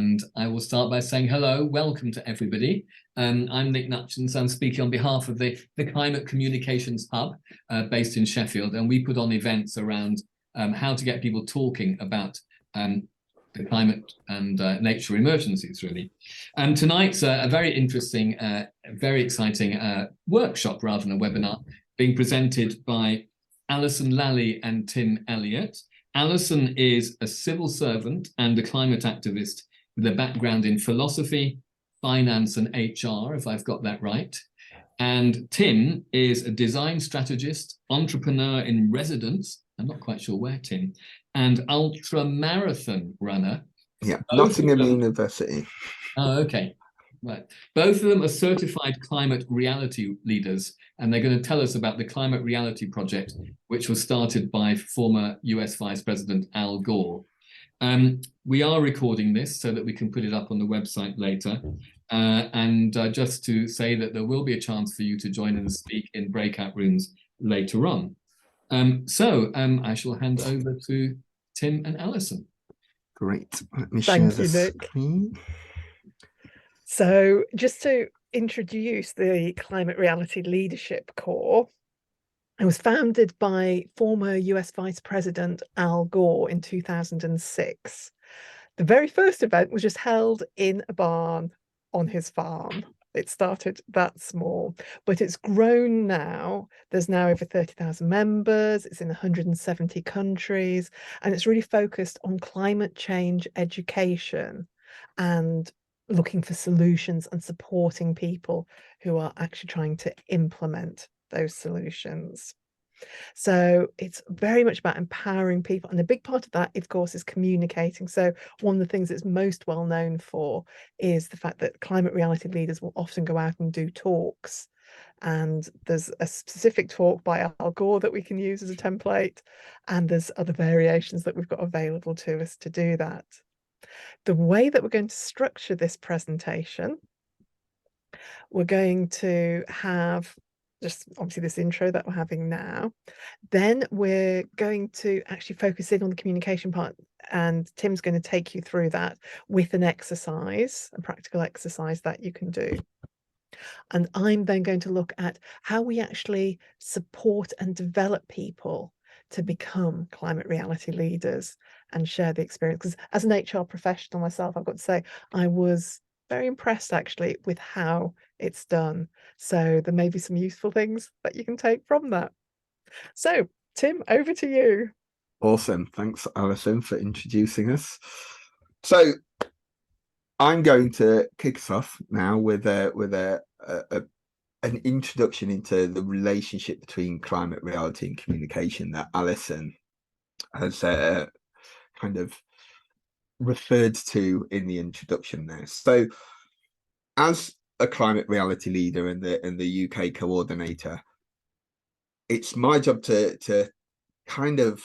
and I will start by saying hello, welcome to everybody. I'm Nick Nutchins. I'm speaking on behalf of the Climate Communications Hub based in Sheffield, and we put on events around how to get people talking about the climate and nature emergencies, really. Tonight's a very interesting, very exciting workshop rather than a webinar being presented by Alison Lally and Tim Elliott. Alison is a civil servant and a climate activist with a background in philosophy, finance and HR, if I've got that right. And Tim is a design strategist, entrepreneur in residence, I'm not quite sure where, Tim, and ultra marathon runner. Yeah, Nottingham University. Oh, okay. Right. Both of them are certified climate reality leaders, and they're going to tell us about the Climate Reality Project, which was started by former US Vice President Al Gore. We are recording this so that we can put it up on the website later. Just to say that there will be a chance for you to join and speak in breakout rooms later on. I shall hand over to Tim and Alison. Great. Let me share the screen. So just to introduce the Climate Reality Leadership Corps, it was founded by former US Vice President Al Gore in 2006. The very first event was just held in a barn on his farm. It started that small, but it's grown now. There's now over 30,000 members. It's in 170 countries, and it's really focused on climate change education and looking for solutions and supporting people who are actually trying to implement those solutions. So it's very much about empowering people, and a big part of that, of course, is communicating. So one of the things it's most well known for is the fact that climate reality leaders will often go out and do talks, and there's a specific talk by Al Gore that we can use as a template, and there's other variations that we've got available to us to do that. The way that we're going to structure this presentation, we're going to have just obviously this intro that we're having now. Then we're going to actually focus in on the communication part, and Tim's going to take you through that with an exercise, a practical exercise that you can do. And I'm then going to look at how we actually support and develop people to become climate reality leaders and share the experience. Because as an HR professional myself, I've got to say, I was very impressed actually with how it's done. So there may be some useful things that you can take from that. So Tim, over to you. Awesome. Thanks, Alison, for introducing us. So I'm going to kick us off now with an introduction into the relationship between climate reality and communication that Alison has kind of referred to in the introduction there. So as a climate reality leader and the UK coordinator, it's my job to kind of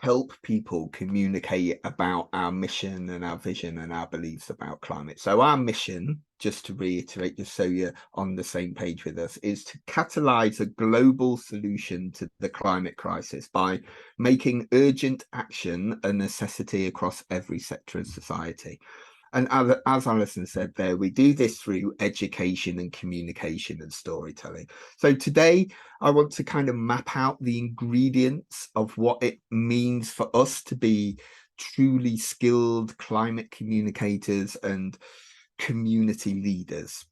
help people communicate about our mission and our vision and our beliefs about climate. So our mission, just to reiterate, just so you're on the same page with us, is to catalyze a global solution to the climate crisis by making urgent action a necessity across every sector of society. And as Alison said there, we do this through education and communication and storytelling. So today, I want to kind of map out the ingredients of what it means for us to be truly skilled climate communicators and community leaders.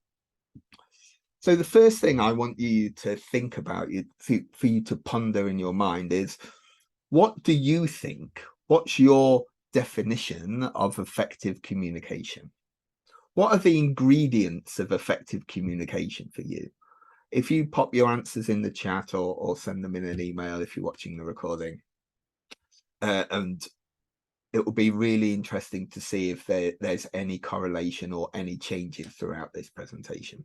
So the first thing I want you to think about, for you to ponder in your mind, is what do you think? What's your definition of effective communication? What are the ingredients of effective communication for you? If you pop your answers in the chat or send them in an email if you're watching the recording, and it will be really interesting to see if there's any correlation or any changes throughout this presentation.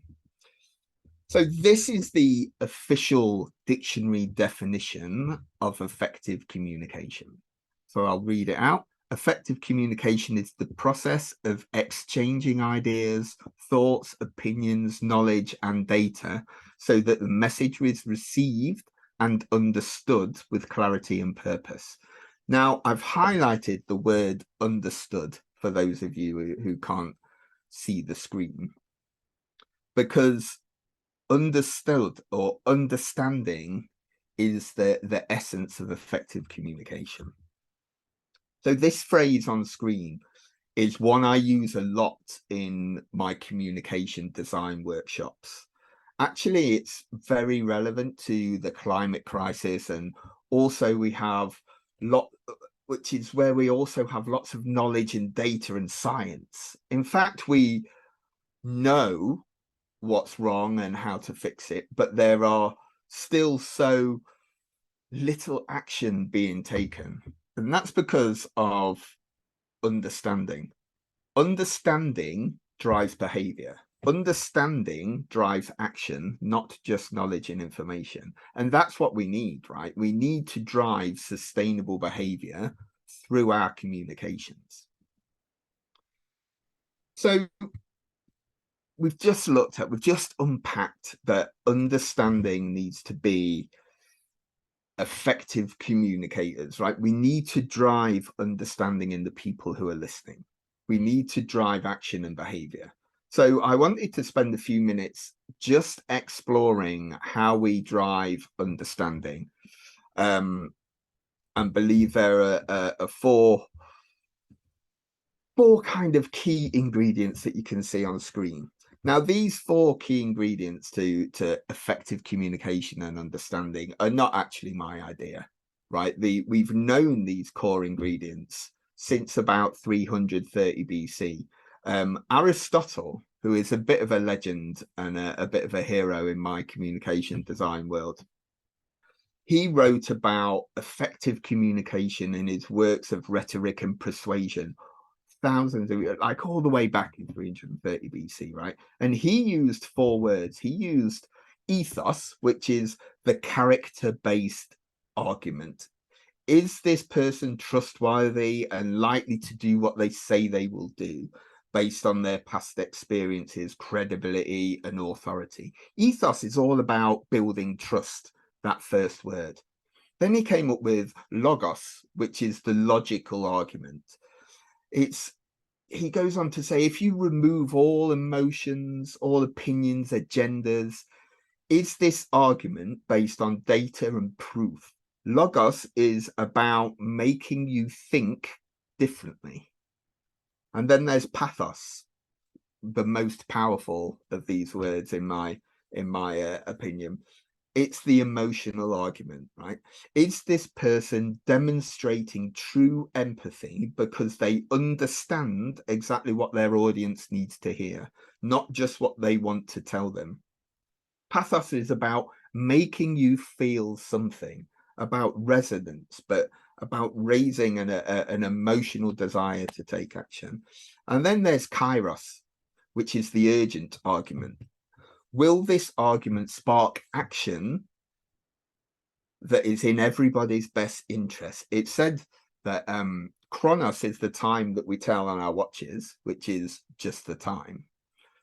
So this is the official dictionary definition of effective communication. So I'll read it out. Effective communication is the process of exchanging ideas, thoughts, opinions, knowledge, and data so that the message is received and understood with clarity and purpose. Now, I've highlighted the word understood for those of you who can't see the screen, because understood or understanding is the essence of effective communication. So this phrase on screen is one I use a lot in my communication design workshops. Actually, it's very relevant to the climate crisis, and also we have which is where we also have lots of knowledge and data and science. In fact, we know what's wrong and how to fix it, but there are still so little action being taken. And that's because of understanding. Understanding drives behavior. Understanding drives action, not just knowledge and information. And that's what we need, right? We need to drive sustainable behavior through our communications. So we've just unpacked that understanding needs to be effective communicators, right? We need to drive understanding in the people who are listening. We need to drive action and behavior. So I wanted to spend a few minutes just exploring how we drive understanding, and believe there are four kind of key ingredients that you can see on screen. Now, these four key ingredients to effective communication and understanding are not actually my idea, right? We've known these core ingredients since about 330 BC. Aristotle, who is a bit of a legend and a bit of a hero in my communication design world, he wrote about effective communication in his works of rhetoric and persuasion, thousands of, like all the way back in 330 BC, right? And he used four words. He used ethos, which is the character-based argument. Is this person trustworthy and likely to do what they say they will do based on their past experiences, credibility, and authority? Ethos is all about building trust, that first word. Then he came up with logos, which is the logical argument. He goes on to say, if you remove all emotions, all opinions, agendas, is this argument based on data and proof? Logos is about making you think differently. And then there's pathos, the most powerful of these words in my opinion. It's the emotional argument, right? Is this person demonstrating true empathy because they understand exactly what their audience needs to hear, not just what they want to tell them? Pathos is about making you feel something, about resonance, but about raising an emotional desire to take action. And then there's kairos, which is the urgent argument. Will this argument spark action that is in everybody's best interest? It said that chronos is the time that we tell on our watches, which is just the time.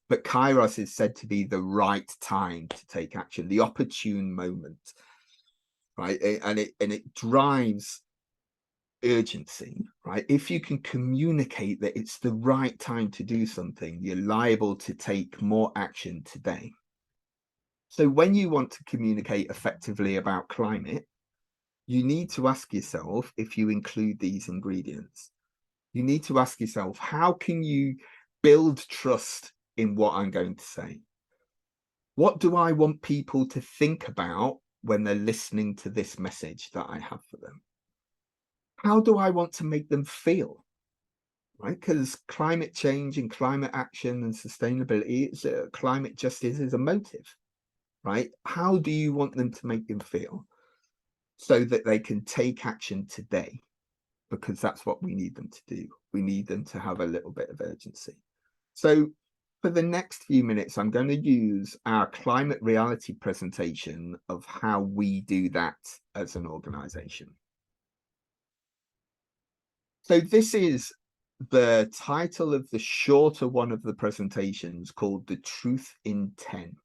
But kairos is said to be the right time to take action, the opportune moment, right? And it drives urgency, right? If you can communicate that it's the right time to do something, you're liable to take more action today. So when you want to communicate effectively about climate, you need to ask yourself, if you include these ingredients, you need to ask yourself, how can you build trust in what I'm going to say? What do I want people to think about when they're listening to this message that I have for them? How do I want to make them feel? Right? Because climate change and climate action and sustainability, climate justice is a motive. Right? How do you want them to make them feel so that they can take action today? Because that's what we need them to do. We need them to have a little bit of urgency. So for the next few minutes, I'm going to use our climate reality presentation of how we do that as an organization. So this is the title of the shorter one of the presentations, called The Truth in 10.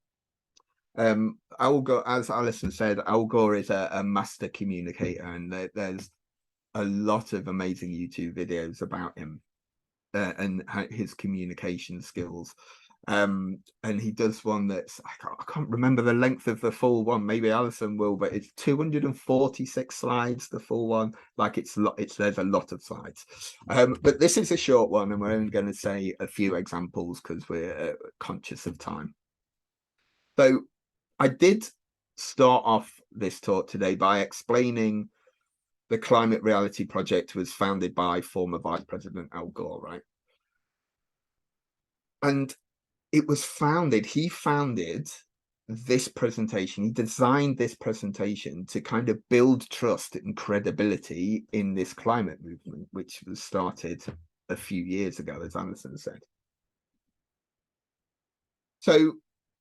Al Gore, as Alison said, Al Gore is a master communicator, and there's a lot of amazing YouTube videos about him. and his communication skills. And he does one that's, I can't remember the length of the full one, maybe Alison will, but it's 246 slides, the full one. Like there's a lot of slides, but this is a short one, and we're only going to say a few examples because we're conscious of time. So I did start off this talk today by explaining the Climate Reality Project was founded by former Vice President Al Gore, right? And it was founded, he founded this presentation, he designed this presentation to kind of build trust and credibility in this climate movement, which was started a few years ago, as Alison said. So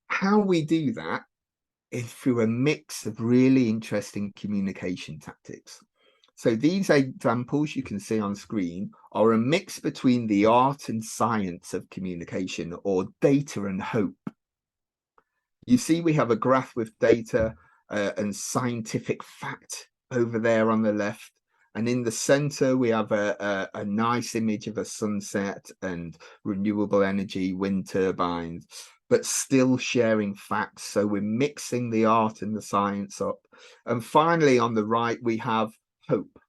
how we do that is through a mix of really interesting communication tactics. So these examples you can see on screen are a mix between the art and science of communication, or data and hope. You see we have a graph with data and scientific fact over there on the left. And in the center, we have a nice image of a sunset and renewable energy, wind turbines, but still sharing facts. So we're mixing the art and the science up. And finally, on the right, we have hope,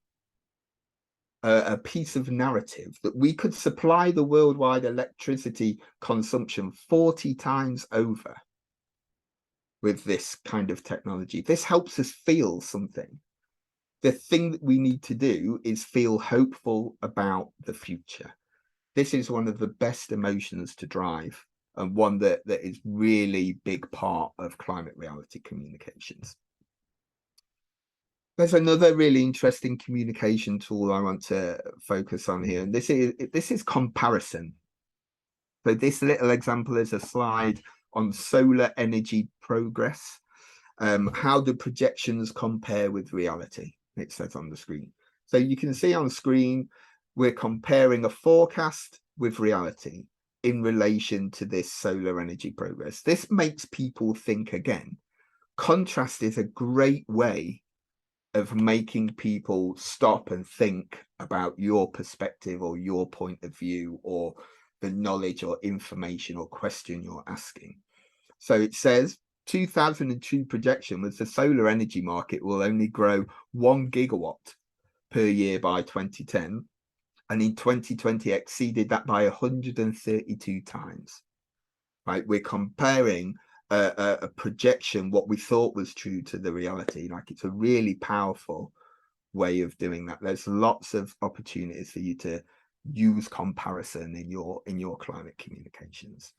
a piece of narrative that we could supply the worldwide electricity consumption 40 times over with this kind of technology. This helps us feel something. The thing that we need to do is feel hopeful about the future. This is one of the best emotions to drive, and one that is really big part of climate reality communications. There's another really interesting communication tool I want to focus on here, and this is comparison. So this little example is a slide on solar energy progress. How do projections compare with reality? It says on the screen. So you can see on screen, we're comparing a forecast with reality in relation to this solar energy progress. This makes people think again. Contrast is a great way of making people stop and think about your perspective or your point of view or the knowledge or information or question you're asking. So it says 2002 projection was the solar energy market will only grow 1 gigawatt per year by 2010, and in 2020 exceeded that by 132 times. Right, we're comparing a projection, what we thought was true, to the reality. Like, it's a really powerful way of doing that. There's lots of opportunities for you to use comparison in your climate communications.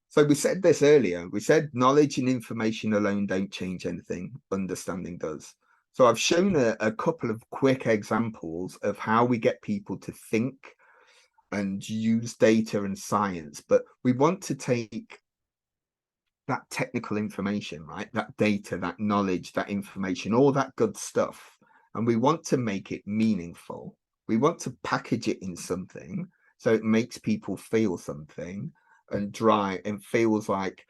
So we said this earlier, we said knowledge and information alone don't change anything, understanding does. So I've shown a couple of quick examples of how we get people to think and use data and science, but we want to take that technical information, right? That data, that knowledge, that information, all that good stuff, and we want to make it meaningful. We want to package it in something so it makes people feel something and feels like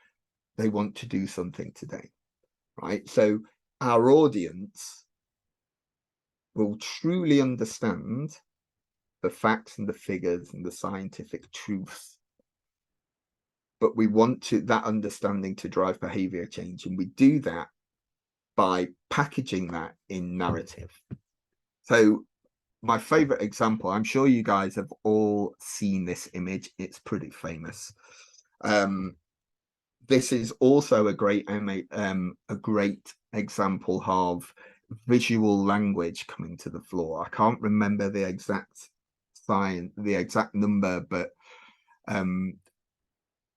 they want to do something today, right? So our audience will truly understand the facts and the figures and the scientific truths, but we want that understanding to drive behavior change, and we do that by packaging that in narrative. So my favorite example, I'm sure you guys have all seen this image, it's pretty famous. This is also a great example of visual language coming to the floor. I can't remember the exact number, but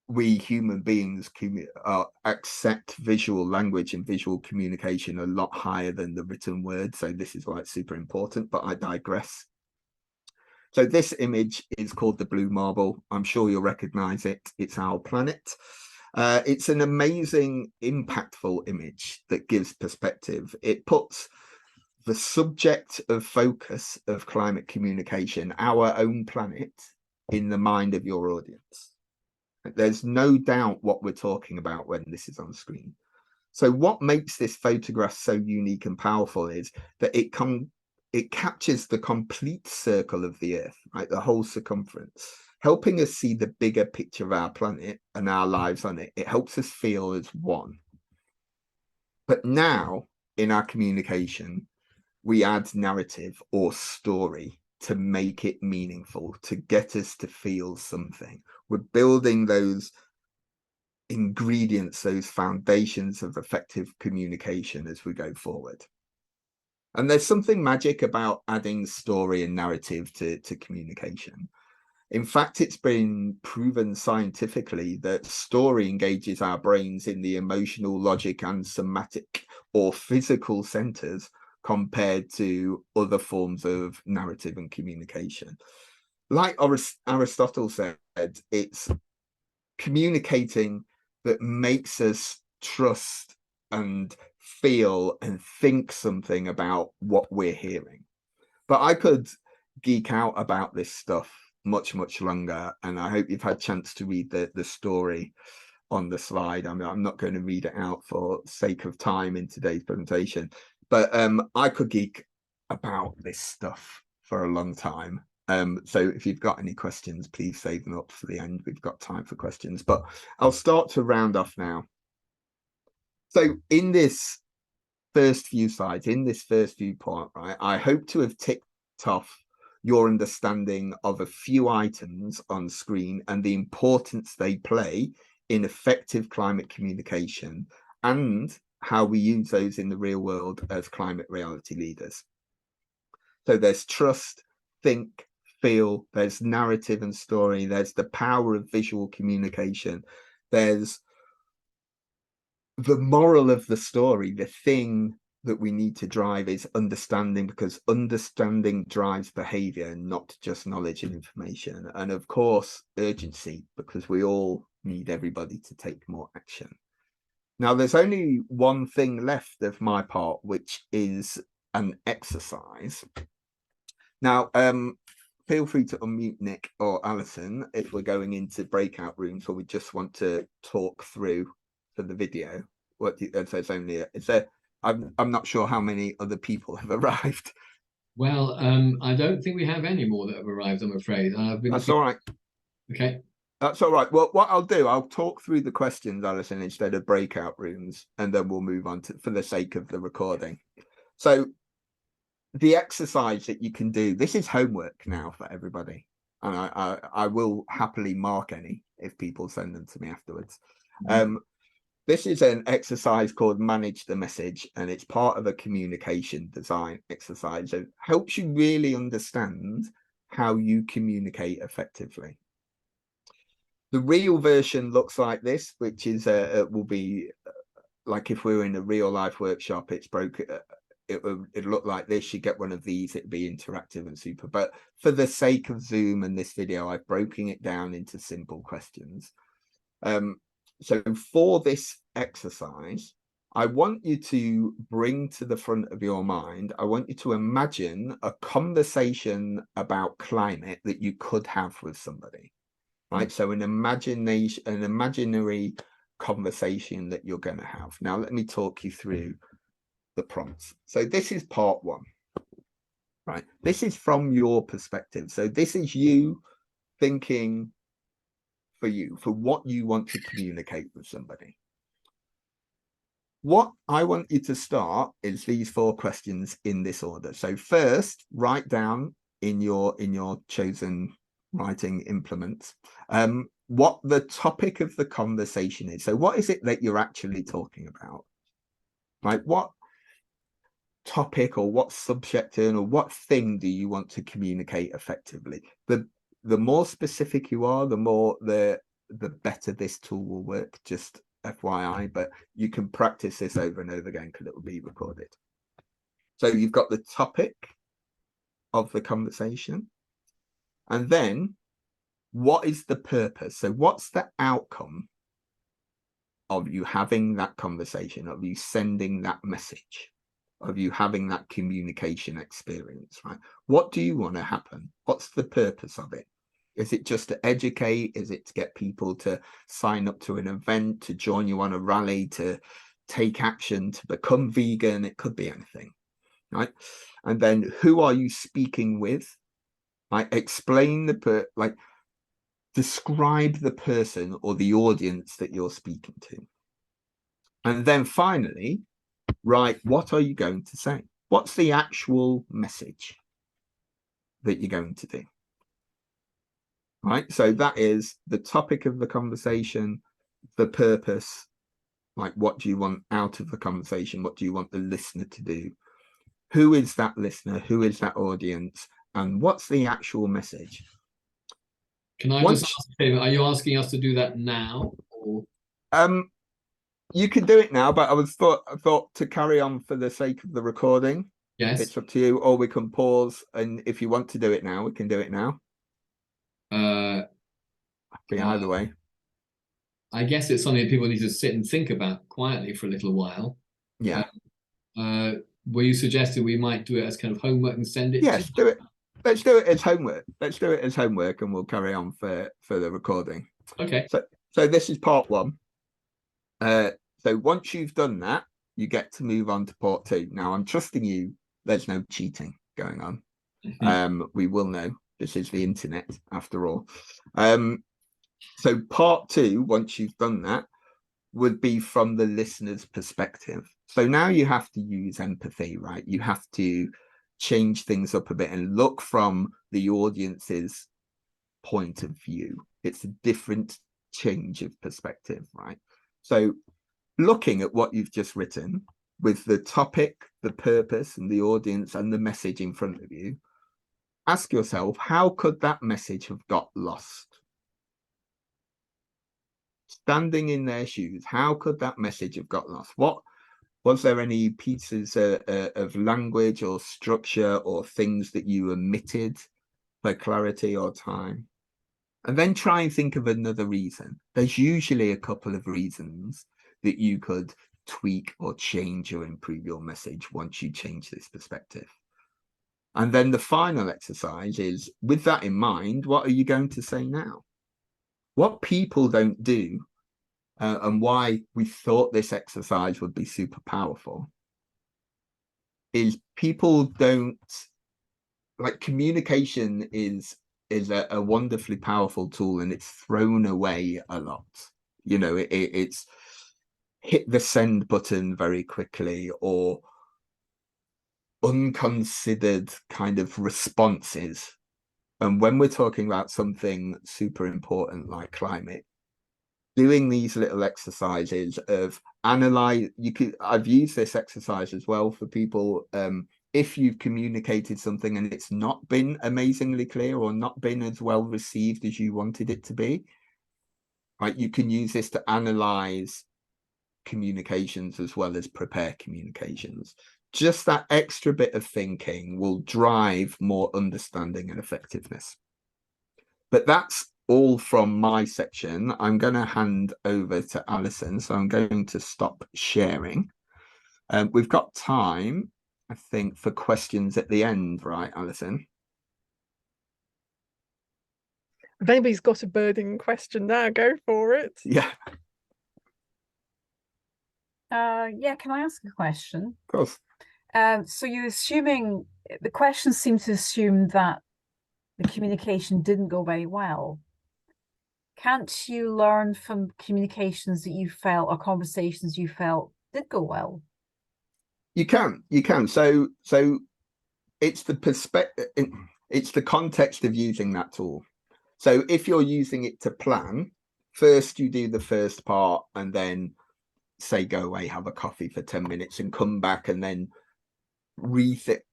we human beings accept visual language and visual communication a lot higher than the written word. So this is why it's super important, but I digress. So this image is called the Blue Marble. I'm sure you'll recognize it. It's our planet. It's an amazing, impactful image that gives perspective. It puts the subject of focus of climate communication, our own planet, in the mind of your audience. There's no doubt what we're talking about when this is on screen. So what makes this photograph so unique and powerful is that it it captures the complete circle of the Earth, right? The whole circumference, helping us see the bigger picture of our planet and our lives on it. It helps us feel as one. But now in our communication, we add narrative or story to make it meaningful, to get us to feel something. We're building those ingredients, those foundations of effective communication as we go forward. And there's something magic about adding story and narrative to communication. In fact, it's been proven scientifically that story engages our brains in the emotional, logic, and somatic or physical centers compared to other forms of narrative and communication. Like Aristotle said, it's communicating that makes us trust and feel and think something about what we're hearing. But I could geek out about this stuff much longer, and I hope you've had a chance to read the story on the slide. I mean, I'm not going to read it out for sake of time in today's presentation, but I could geek about this stuff for a long time. So if you've got any questions, please save them up for the end. We've got time for questions, but I'll start to round off now. So in this first few slides, in this first viewpoint, right, I hope to have ticked off your understanding of a few items on screen and the importance they play in effective climate communication and how we use those in the real world as climate reality leaders. So there's trust, think, feel, there's narrative and story, there's the power of visual communication, there's the moral of the story. The thing that we need to drive is understanding, because understanding drives behavior, not just knowledge and information. And of course, urgency, because we all need everybody to take more action. Now, there's only one thing left of my part, which is an exercise. Now, feel free to unmute Nick or Alison if we're going into breakout rooms or we just want to talk through for the video. What do you, so it's only is there? I'm not sure how many other people have arrived. Well, I don't think we have any more that have arrived, I'm afraid. That's all right. Okay. That's all right. Well, what I'll do, I'll talk through the questions, Alison, instead of breakout rooms, and then we'll move on to, for the sake of the recording. So the exercise that you can do, this is homework now for everybody. And I will happily mark any if people send them to me afterwards. This is an exercise called Manage the Message, and it's part of a communication design exercise. It helps you really understand how you communicate effectively. The real version looks like this, which is it will be like if we were in a real life workshop, it's broken. It'd look like this. You get one of these, it'd be interactive and super. But for the sake of Zoom and this video, I've broken it down into simple questions. So for this exercise, I want you to bring to the front of your mind, I want you to imagine a conversation about climate that you could have with somebody, right? So an imaginary conversation that you're going to have. Now, let me talk you through the prompts. So this is part one, right? This is from your perspective. So this is you thinking for you, for what you want to communicate with somebody. What I want you to start is these 4 questions in this order. So first, write down in your chosen writing implements what the topic of the conversation is. So what is it that you're actually talking about? Right? What topic or what subject or what thing do you want to communicate effectively? The more specific you are, the better this tool will work, just FYI, but you can practice this over and over again because it will be recorded. So you've got the topic of the conversation, and then what is the purpose? So what's the outcome of you having that conversation, of you sending that message, of you having that communication experience, right? What do you want to happen? What's the purpose of it? Is it just to educate? Is it to get people to sign up to an event, to join you on a rally, to take action, to become vegan? It could be anything, right? And then who are you speaking with? Like explain describe the person or the audience that you're speaking to. And then finally, write, what are you going to say? What's the actual message that you're going to do? Right. So that is the topic of the conversation, the purpose, like what do you want out of the conversation? What do you want the listener to do? Who is that listener? Who is that audience? And what's the actual message? Can I just ask him, are you asking us to do that now? Or? You can do it now, but I thought to carry on for the sake of the recording. Yes. It's up to you, or we can pause, and if you want to do it now, we can do it now. Be either way. I guess it's something people need to sit and think about quietly for a little while. Yeah. Were you suggesting we might do it as kind of homework and send it? Yes, do it. Let's do it as homework. Let's do it as homework, and we'll carry on for the recording. Okay. So this is part one. So once you've done that, you get to move on to part two. Now I'm trusting you. There's no cheating going on. We will know. This is the internet after all. So part two, once you've done that, would be from the listener's perspective. So now you have to use empathy, right? You have to change things up a bit and look from the audience's point of view. It's a different change of perspective, right? So looking at what you've just written with the topic, the purpose, and the audience and the message in front of you, ask yourself, how could that message have got lost? Standing in their shoes, how could that message have got lost? What was there any pieces of language or structure or things that you omitted for clarity or time? And then try and think of another reason. There's usually a couple of reasons that you could tweak or change or improve your message once you change this perspective. And then the final exercise is, with that in mind, what are you going to say now? What people don't do, and why we thought this exercise would be super powerful, is people don't, like, communication is a wonderfully powerful tool, and it's thrown away a lot. You know, it's hit the send button very quickly, or unconsidered kind of responses. And when we're talking about something super important like climate, doing these little exercises of analyze, I've used this exercise as well for people. If you've communicated something and it's not been amazingly clear or not been as well received as you wanted it to be, right, you can use this to analyze communications as well as prepare communications. Just that extra bit of thinking will drive more understanding and effectiveness. But that's all from my section. I'm going to hand over to Alison, so I'm going to stop sharing. We've got time, I think, for questions at the end, right, Alison? If anybody's got a burning question now, go for it. Yeah. Yeah, can I ask a question? Of course. So you're assuming, the questions seem to assume that the communication didn't go very well. Can't you learn from communications that you felt, or conversations you felt did go well? You can. So it's the perspective, it's the context of using that tool. So if you're using it to plan, first you do the first part and then say go away, have a coffee for 10 minutes and come back and then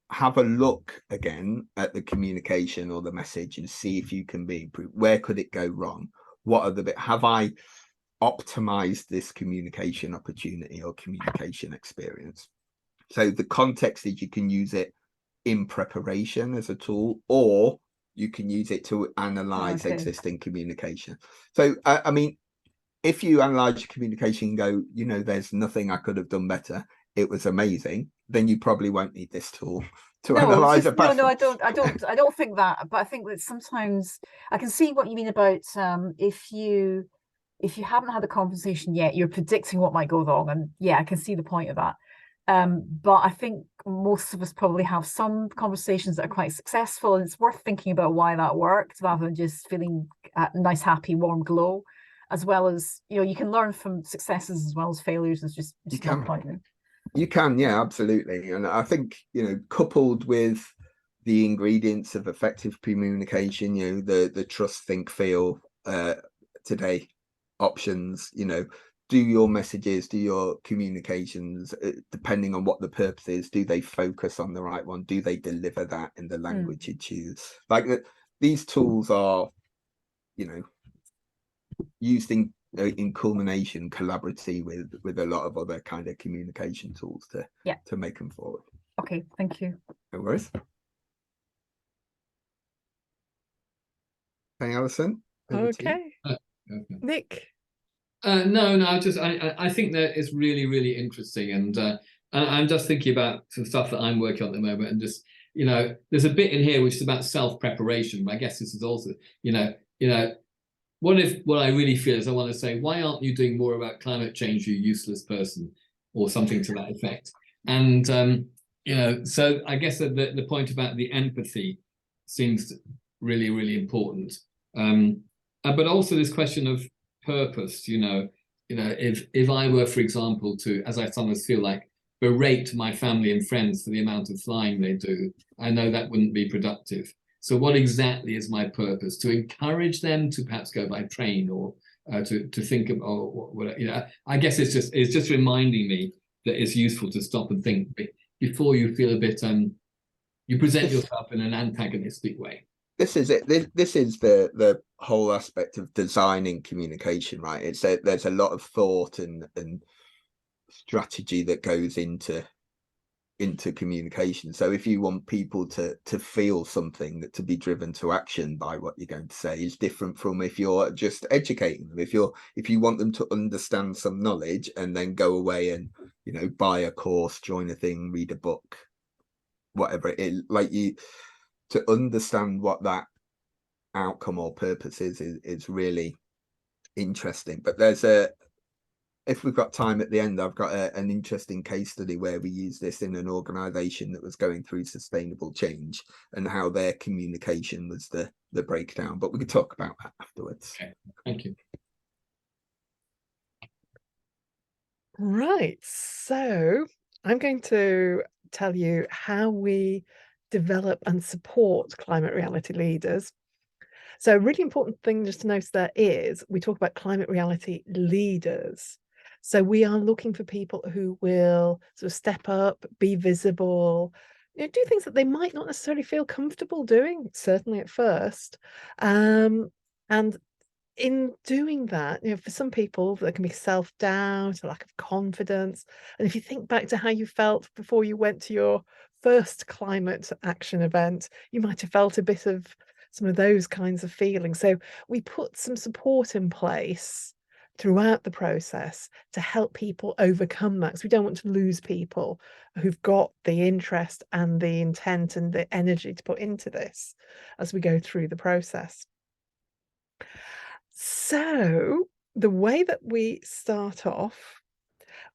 have a look again at the communication or the message and see if you can be improved. Where could it go wrong? What are the have I optimized this communication opportunity or communication experience? So the context is you can use it in preparation as a tool, or you can use it to analyze existing communication. So I mean, if you analyze your communication and go, you know, there's nothing I could have done better, it was amazing, then you probably won't need this tool to analyze a pattern. No, I don't think that. But I think that sometimes I can see what you mean about if you haven't had a conversation yet, you're predicting what might go wrong, and yeah, I can see the point of that. But I think most of us probably have some conversations that are quite successful, and it's worth thinking about why that worked rather than just feeling a nice, happy, warm glow, as well as, you know, you can learn from successes as well as failures. It's just not quite there. You can, yeah, absolutely. And I think, you know, coupled with the ingredients of effective communication, you know, the trust, think, feel today options, you know, do your messages, do your communications, depending on what the purpose is, do they focus on the right one? Do they deliver that in the language you choose? Like these tools are, you know, used in culmination collaboratively with a lot of other kind of communication tools to make them forward. Okay, thank you. No worries. Hey, Alison. Okay. Nick. No, I think that it's really, really interesting, and I'm just thinking about some stuff that I'm working on at the moment, and just, you know, there's a bit in here which is about self-preparation, but I guess this is also, you know, what I really feel is I want to say, why aren't you doing more about climate change, you useless person, or something to that effect? And you know, so I guess the point about the empathy seems really, really important. But also this question of purpose, you know, if I were, for example, to, as I sometimes feel like, berate my family and friends for the amount of flying they do, I know that wouldn't be productive. So what exactly is my purpose? To encourage them to perhaps go by train, or to think of, or what, you know, I guess it's just reminding me that it's useful to stop and think before you feel a bit you present yourself in an antagonistic way. This is it. This is the whole aspect of designing communication, right? It's there's a lot of thought and strategy that goes into communication. So if you want people to feel something, that to be driven to action by what you're going to say, is different from if you're just educating them. If you want them to understand some knowledge and then go away and, you know, buy a course, join a thing, read a book, whatever it is, like, you to understand what that outcome or purpose is really interesting. But there's if we've got time at the end, I've got an interesting case study where we use this in an organization that was going through sustainable change, and how their communication was the breakdown. But we could talk about that afterwards. Okay, thank you. Right, so I'm going to tell you how we develop and support climate reality leaders. So a really important thing just to notice there is, we talk about climate reality leaders. So we are looking for people who will sort of step up, be visible, you know, do things that they might not necessarily feel comfortable doing, certainly at first. And in doing that, you know, for some people, there can be self-doubt, a lack of confidence. And if you think back to how you felt before you went to your first climate action event, you might have felt a bit of some of those kinds of feelings. So we put some support in place throughout the process to help people overcome that, because we don't want to lose people who've got the interest and the intent and the energy to put into this as we go through the process. So the way that we start off,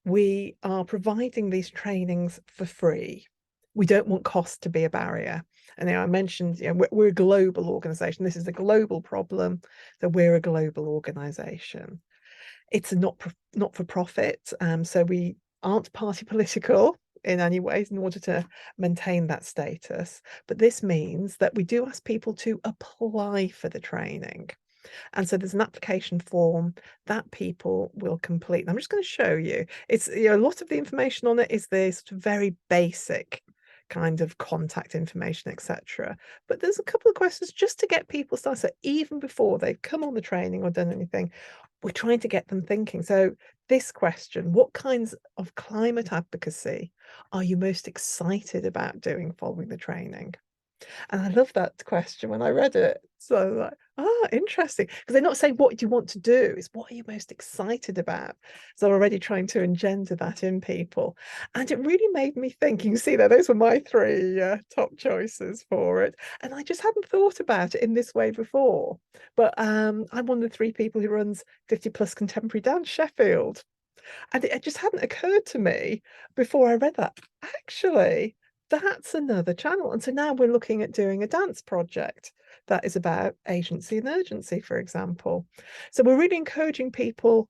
we are providing these trainings for free. We don't want cost to be a barrier. And I mentioned, you know, we're a global organization. This is a global problem, so we're a global organization. It's a not for profit, so we aren't party political in any ways in order to maintain that status. But this means that we do ask people to apply for the training. And so there's an application form that people will complete. And I'm just going to show you. It's, you know, a lot of the information on it is this very basic kind of contact information, etc. But there's a couple of questions just to get people started. So even before they've come on the training or done anything, we're trying to get them thinking. So this question, what kinds of climate advocacy are you most excited about doing following the training? And I love that question when I read it. So I was like, interesting. Because they're not saying, what do you want to do? It's what are you most excited about? So I'm already trying to engender that in people. And it really made me think, you can see there, those were my three top choices for it. And I just hadn't thought about it in this way before. But I'm one of the three people who runs 50 Plus Contemporary Dance Sheffield. And it just hadn't occurred to me before I read that. Actually, that's another channel. And so now we're looking at doing a dance project that is about agency and urgency, for example. So we're really encouraging people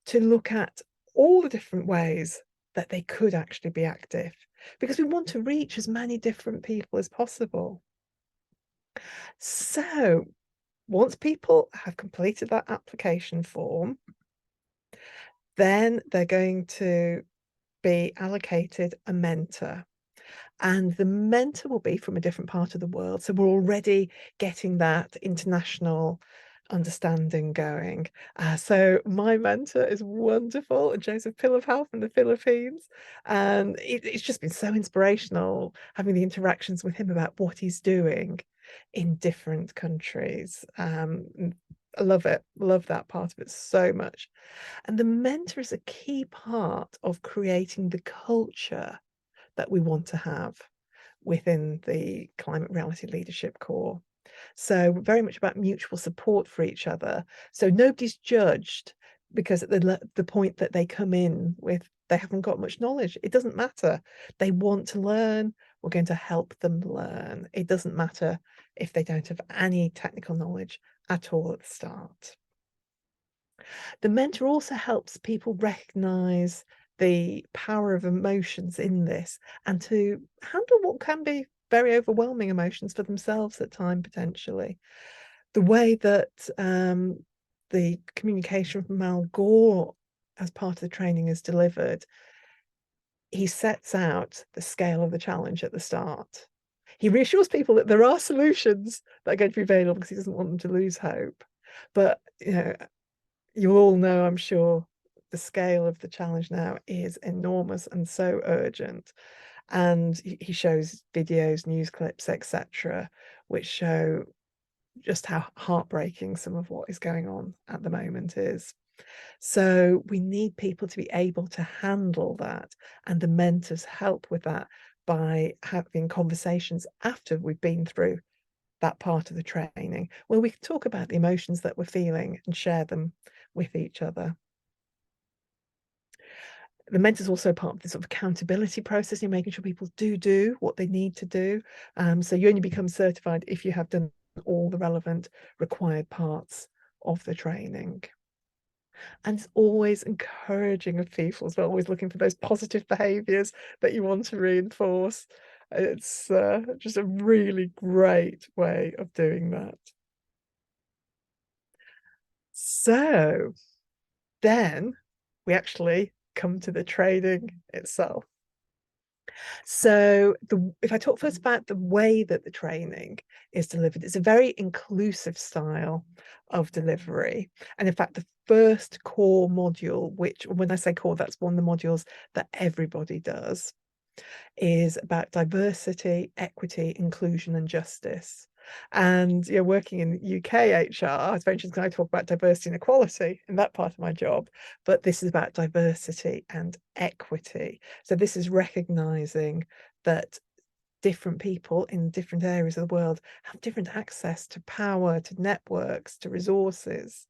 to look at all the different ways that they could actually be active, because we want to reach as many different people as possible. So once people have completed that application form, then they're going to be allocated a mentor. And the mentor will be from a different part of the world. So we're already getting that international understanding going. So my mentor is wonderful, Joseph Pilafal from the Philippines. And it's just been so inspirational having the interactions with him about what he's doing in different countries. I love it. Love that part of it so much. And the mentor is a key part of creating the culture that we want to have within the Climate Reality Leadership Corps. So very much about mutual support for each other. So nobody's judged because at the point that they come in with, they haven't got much knowledge. It doesn't matter. They want to learn. We're going to help them learn. It doesn't matter if they don't have any technical knowledge at all at the start. The mentor also helps people recognize the power of emotions in this and to handle what can be very overwhelming emotions for themselves at time, potentially. The way that the communication from Al Gore as part of the training is delivered, he sets out the scale of the challenge at the start. He reassures people that there are solutions that are going to be available because he doesn't want them to lose hope. But, you know, you all know, I'm sure, the scale of the challenge now is enormous and so urgent. And he shows videos, news clips, etc., which show just how heartbreaking some of what is going on at the moment is. So we need people to be able to handle that, and the mentors help with that by having conversations after we've been through that part of the training, where we can talk about the emotions that we're feeling and share them with each other. The mentor's also part of the sort of accountability process. You're making sure people do what they need to do. So you only become certified if you have done all the relevant required parts of the training. And it's always encouraging of people as well, always looking for those positive behaviours that you want to reinforce. It's just a really great way of doing that. So then we actually come to the training itself. So if I talk first about the way that the training is delivered, it's a very inclusive style of delivery. And in fact, the first core module, which when I say core, that's one of the modules that everybody does, is about diversity, equity, inclusion, and justice. And you're working in UK HR, it's very interesting because I talk about diversity and equality in that part of my job, but this is about diversity and equity. So this is recognizing that different people in different areas of the world have different access to power, to networks, to resources,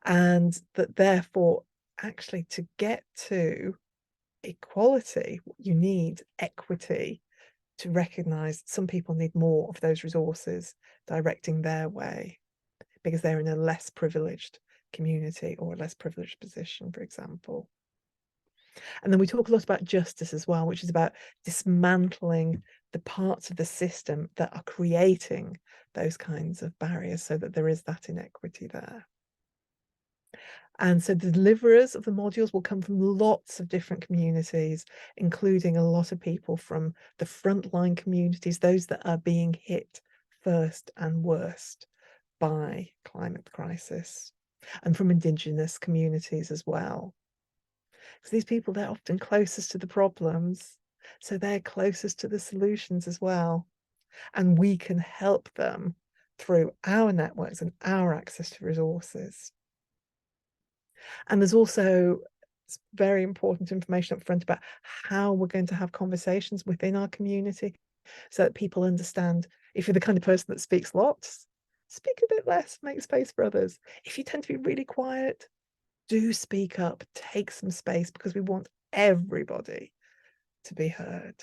and that therefore actually to get to equality, you need equity to recognize some people need more of those resources directing their way because they're in a less privileged community or a less privileged position, for example. And then we talk a lot about justice as well, which is about dismantling the parts of the system that are creating those kinds of barriers so that there is that inequity there. And so the deliverers of the modules will come from lots of different communities, including a lot of people from the frontline communities, those that are being hit first and worst by climate crisis, and from Indigenous communities as well. Because these people, they're often closest to the problems, so they're closest to the solutions as well. And we can help them through our networks and our access to resources. And there's also very important information up front about how we're going to have conversations within our community so that people understand if you're the kind of person that speaks lots, speak a bit less, make space for others. If you tend to be really quiet, do speak up, take some space because we want everybody to be heard.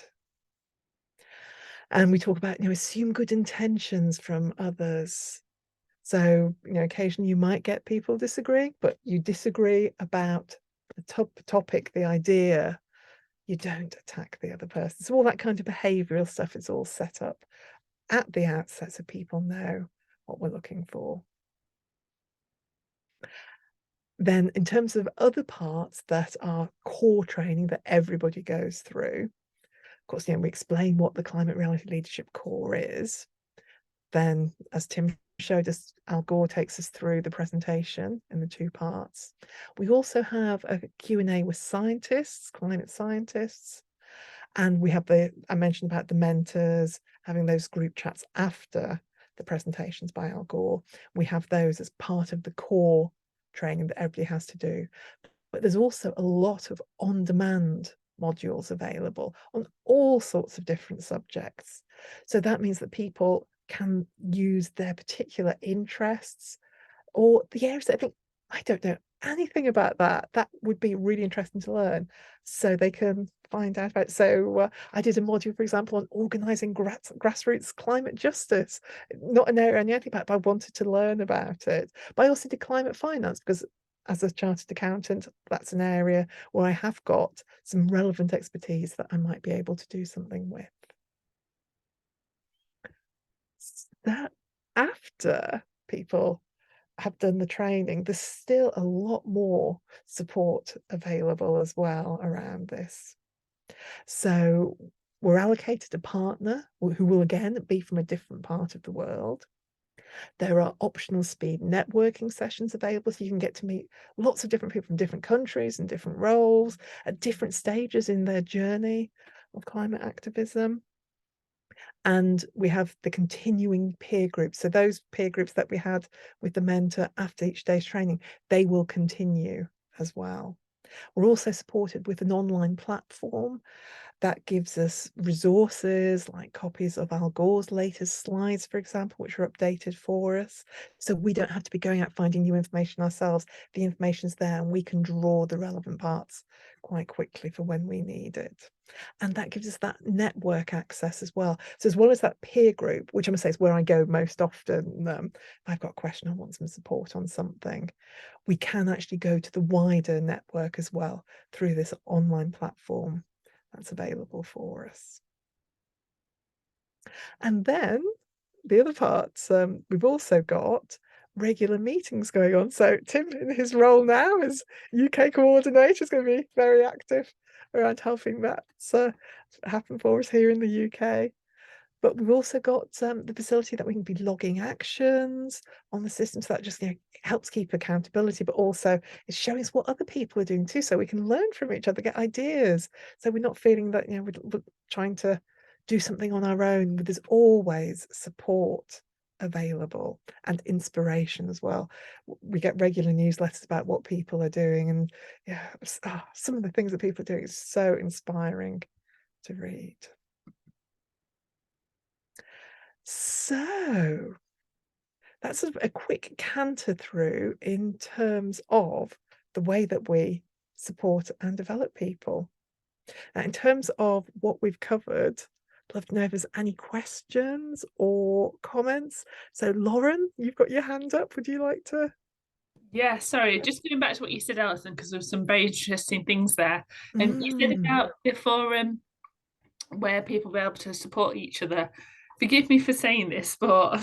And we talk about, assume good intentions from others. So, occasionally you might get people disagreeing, but you disagree about the topic, the idea. You don't attack the other person. So all that kind of behavioural stuff is all set up at the outset so people know what we're looking for. Then in terms of other parts that are core training that everybody goes through, of course, we explain what the Climate Reality Leadership Core is. Then, as Tim showed us, Al Gore takes us through the presentation in the 2 parts. We also have a Q&A with scientists, climate scientists, and we have I mentioned about the mentors, having those group chats after the presentations by Al Gore. We have those as part of the core training that everybody has to do. But there's also a lot of on-demand modules available on all sorts of different subjects. So that means that people can use their particular interests or the areas that I think, I don't know anything about that would be really interesting to learn, so they can find out about it. So I did a module, for example, on organising grassroots climate justice. Not an area I knew anything about, but I wanted to learn about it. But I also did climate finance because as a chartered accountant, that's an area where I have got some relevant expertise that I might be able to do something with. That after people have done the training, there's still a lot more support available as well around this. So we're allocated a partner who will again be from a different part of the world. There are optional speed networking sessions available, so you can get to meet lots of different people from different countries and different roles at different stages in their journey of climate activism. And we have the continuing peer groups. So those peer groups that we had with the mentor after each day's training, they will continue as well. We're also supported with an online platform that gives us resources like copies of Al Gore's latest slides, for example, which are updated for us. So we don't have to be going out finding new information ourselves. The information's there and we can draw the relevant parts quite quickly for when we need it. And that gives us that network access as well. So as well as that peer group, which I'm going to say is where I go most often, if I've got a question, I want some support on something, we can actually go to the wider network as well through this online platform that's available for us. And then the other parts, we've also got regular meetings going on. So Tim, in his role now as UK coordinator, is going to be very active around helping that happen for us here in the UK. But we've also got the facility that we can be logging actions on the system, so that just helps keep accountability, but also is showing us what other people are doing too, so we can learn from each other, get ideas. So we're not feeling that we're trying to do something on our own. But there's always support available and inspiration as well. We get regular newsletters about what people are doing, and some of the things that people are doing is so inspiring to read. So that's a quick canter through in terms of the way that we support and develop people. Now, in terms of what we've covered, I'd love to know if there's any questions or comments. So Lauren, you've got your hand up. Would you like to? Yeah, sorry, just going back to what you said, Alison, because there were some very interesting things there. And you said about the forum where people were able to support each other. Forgive me for saying this, but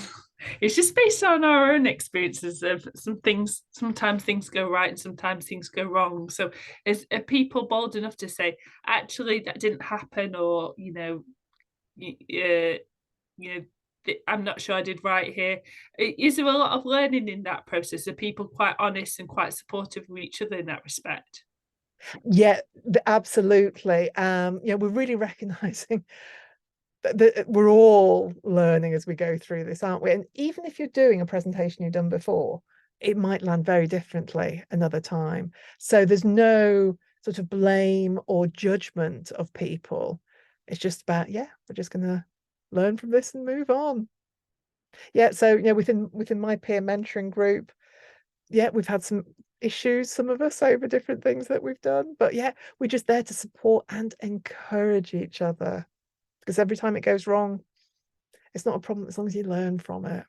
it's just based on our own experiences of some things. Sometimes things go right and sometimes things go wrong. So are people bold enough to say, actually, that didn't happen, or, I'm not sure I did right here. Is there a lot of learning in that process? Are people quite honest and quite supportive of each other in that respect? Yeah, absolutely. We're really recognizing that we're all learning as we go through this, aren't we? And even if you're doing a presentation you've done before, it might land very differently another time. So there's no sort of blame or judgment of people. It's just about, we're just going to learn from this and move on. So within my peer mentoring group, we've had some issues, some of us, over different things that we've done, but we're just there to support and encourage each other, because every time it goes wrong, it's not a problem as long as you learn from it.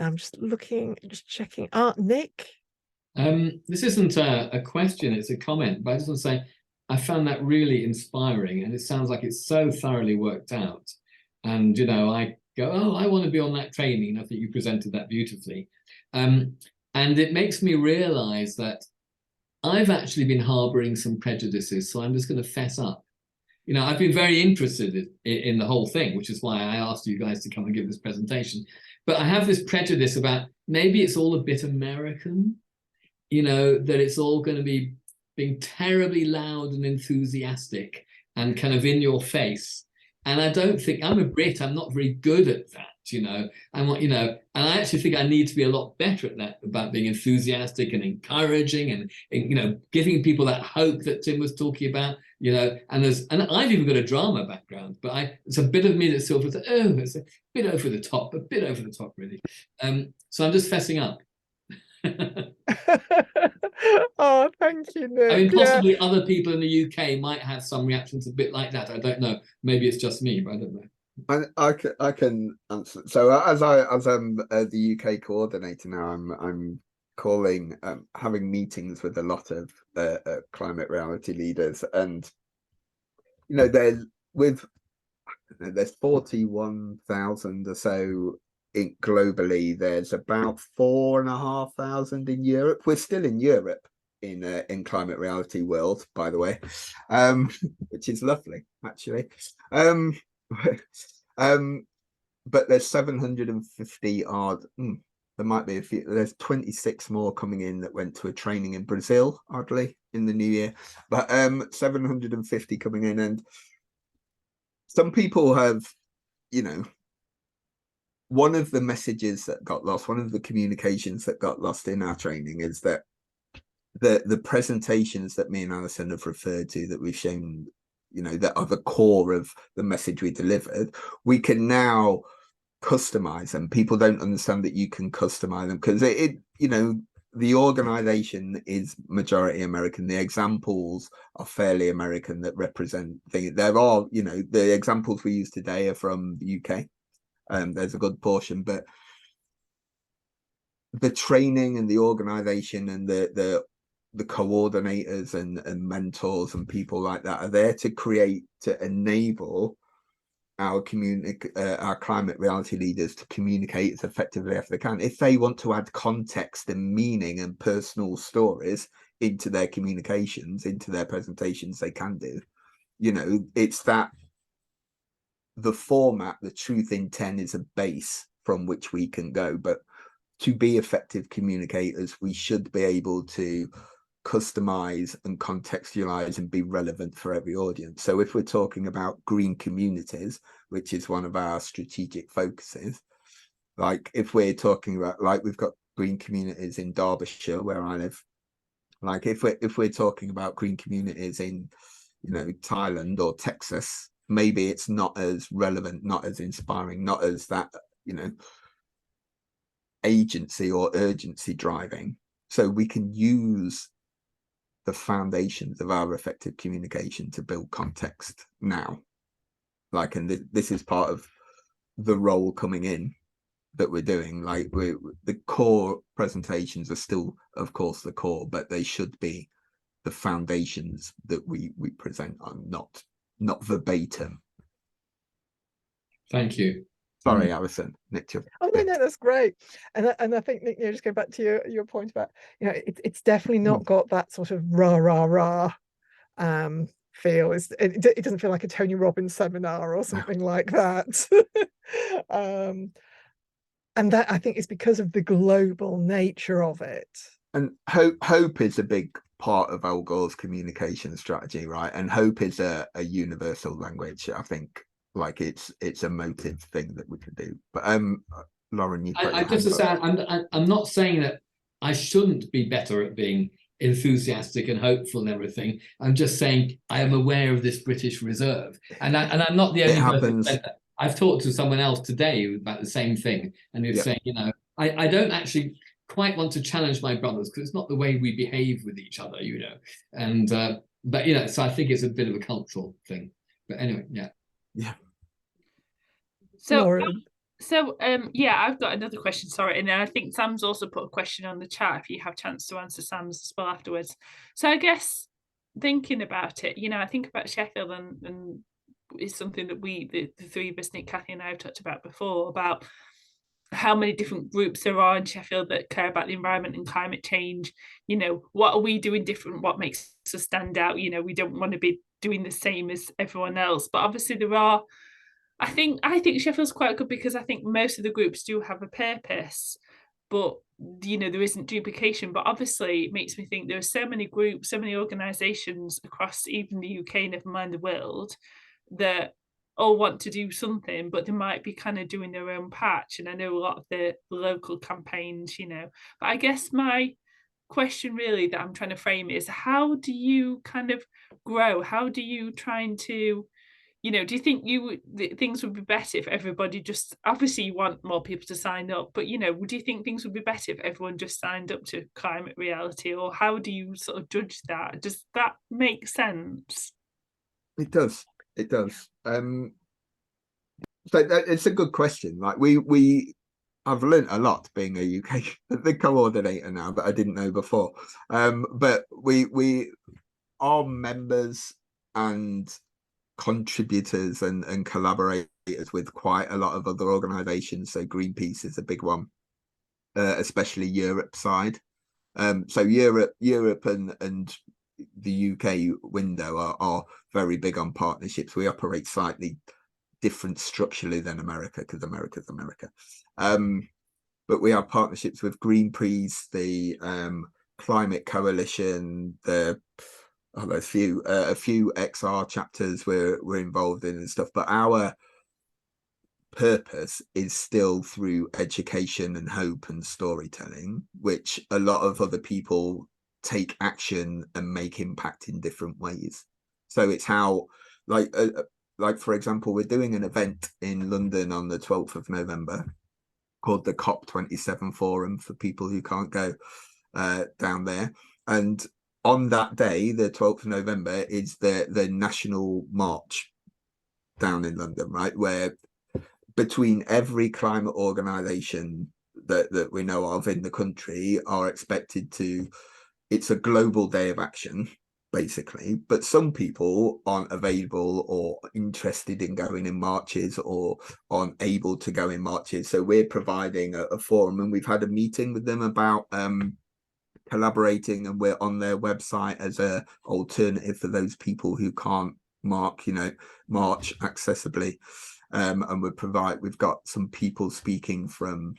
I'm just looking, just checking. Nick? This isn't a question, it's a comment, but I just want to say I found that really inspiring, and it sounds like it's so thoroughly worked out. And, you know, I go, oh, I want to be on that training. I think you presented that beautifully. And it makes me realize that I've actually been harboring some prejudices, so I'm just going to fess up. You know, I've been very interested in the whole thing, which is why I asked you guys to come and give this presentation. But I have this prejudice about maybe it's all a bit American, you know, that it's all going to be being terribly loud and enthusiastic and kind of in your face. And I don't think, I'm a Brit, I'm not very good at that, you know. You know, and I actually think I need to be a lot better at that, about being enthusiastic and encouraging and you know, giving people that hope that Tim was talking about, you know. And I've even got a drama background, but it's a bit of me that sort of, oh, it's a bit over the top, really. So I'm just fessing up. Oh, thank you, Nick. I mean, possibly other people in the UK might have some reactions a bit like that. I don't know. Maybe it's just me, but I don't know. I can answer. So as I'm the UK coordinator now, I'm calling, having meetings with a lot of climate reality leaders, and you know, there's 41,000 or so globally. There's about 4,500 in Europe. We're still in Europe in climate reality world, by the way, which is lovely actually. But there's 750 odd. There might be a few. There's 26 more coming in that went to a training in Brazil, oddly, in the new year. But 750 coming in, and some people have, you know, one of the messages that got lost, one of the communications that got lost in our training is that the presentations that me and Alison have referred to, that we've shown, you know, that are the core of the message we delivered, we can now customize them. People don't understand that you can customize them because it you know, the organization is majority American. The examples are fairly American that represent things. There are, you know, the examples we use today are from the UK. There's a good portion, but the training and the organization and the coordinators and mentors and people like that are there to enable our climate reality leaders to communicate as effectively as they can. If they want to add context and meaning and personal stories into their communications, into their presentations, they can do. You know, it's that the format, the truth in 10 is a base from which we can go. But to be effective communicators, we should be able to customize and contextualize and be relevant for every audience. So if we're talking about green communities, which is one of our strategic focuses, like if we're talking about, like we've got green communities in Derbyshire where I live, like if we're talking about green communities in, you know, Thailand or Texas, maybe it's not as relevant, not as inspiring, not as that, you know, agency or urgency driving. So we can use the foundations of our effective communication to build context now. Like, and this is part of the role coming in that we're doing. Like the core presentations are still, of course, the core, but they should be the foundations that we present on, not verbatim. Thank you. Sorry, Alison. Nick. Oh no, that's great. And I think, Nick, you know, just going back to your point about, you know, it's definitely not got that sort of rah feel. It doesn't feel like a Tony Robbins seminar or something like that. And that, I think, is because of the global nature of it. And hope is a big part of Al Gore's communication strategy, right? And hope is a universal language. I think, like, it's a motive thing that we can do. But Lauren, you I just to say, I'm not saying that I shouldn't be better at being enthusiastic and hopeful and everything. I'm just saying I am aware of this British reserve, and I'm not the only person. I've talked to someone else today about the same thing, and he was saying, you know, I don't actually quite want to challenge my brothers because it's not the way we behave with each other, you know. And but you know, so I think it's a bit of a cultural thing. But anyway, yeah. Yeah. So Laura. yeah, I've got another question, sorry, and I think Sam's also put a question on the chat if you have a chance to answer Sam's as well afterwards. So I guess thinking about it, you know, I think about Sheffield and it's something that the three of us, Nick, Kathy and I, have talked about before, about how many different groups there are in Sheffield that care about the environment and climate change. You know, what are we doing different? What makes us stand out? You know, we don't want to be doing the same as everyone else, but obviously there are, I think Sheffield's quite good because I think most of the groups do have a purpose, but you know, there isn't duplication. But obviously it makes me think there are so many groups, so many organisations across even the UK, never mind the world, that all want to do something, but they might be kind of doing their own patch. And I know a lot of the local campaigns, you know, but I guess my question really that I'm trying to frame is, how do you kind of grow? How do you trying to, you know, do you think things would be better if everybody just, obviously you want more people to sign up, but you know, do you think things would be better if everyone just signed up to Climate Reality, or how do you sort of judge that? Does that make sense? It does. It does. So it's a good question. Like I've learned a lot being a UK the coordinator now that I didn't know before. But we are members and contributors and collaborators with quite a lot of other organizations. So Greenpeace is a big one, especially Europe side. So Europe and the UK window are very big on partnerships. We operate slightly different structurally than America because America's America. But we have partnerships with Greenpeace, the Climate Coalition, there's a few XR chapters we're involved in and stuff, but our purpose is still through education and hope and storytelling, which a lot of other people take action and make impact in different ways. So it's how, like for example, we're doing an event in London on the 12th of November called the COP27 Forum for people who can't go down there. And on that day, the 12th of November, is the national march down in London, right? Where between every climate organization that we know of in the country are expected to, it's a global day of action, basically. But some people aren't available or interested in going in marches or aren't able to go in marches. So we're providing a forum, and we've had a meeting with them about collaborating, and we're on their website as a alternative for those people who can't march accessibly. And we've got some people speaking from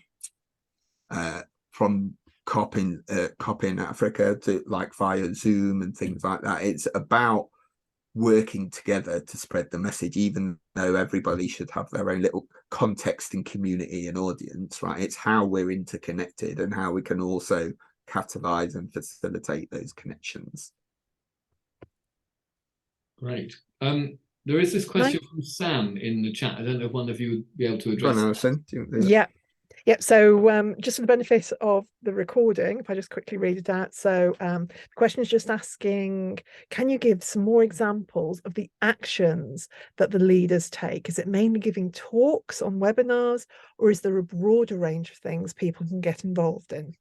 COP in Africa to, like, via Zoom and things like that. It's about working together to spread the message, even though everybody should have their own little context and community and audience, right? It's how we're interconnected and how we can also catalyze and facilitate those connections. Great. There is this question from Sam in the chat. I don't know if one of you would be able to address. Alison, yeah. So just for the benefit of the recording, if I just quickly read it out. So the question is just asking, can you give some more examples of the actions that the leaders take? Is it mainly giving talks on webinars, or is there a broader range of things people can get involved in?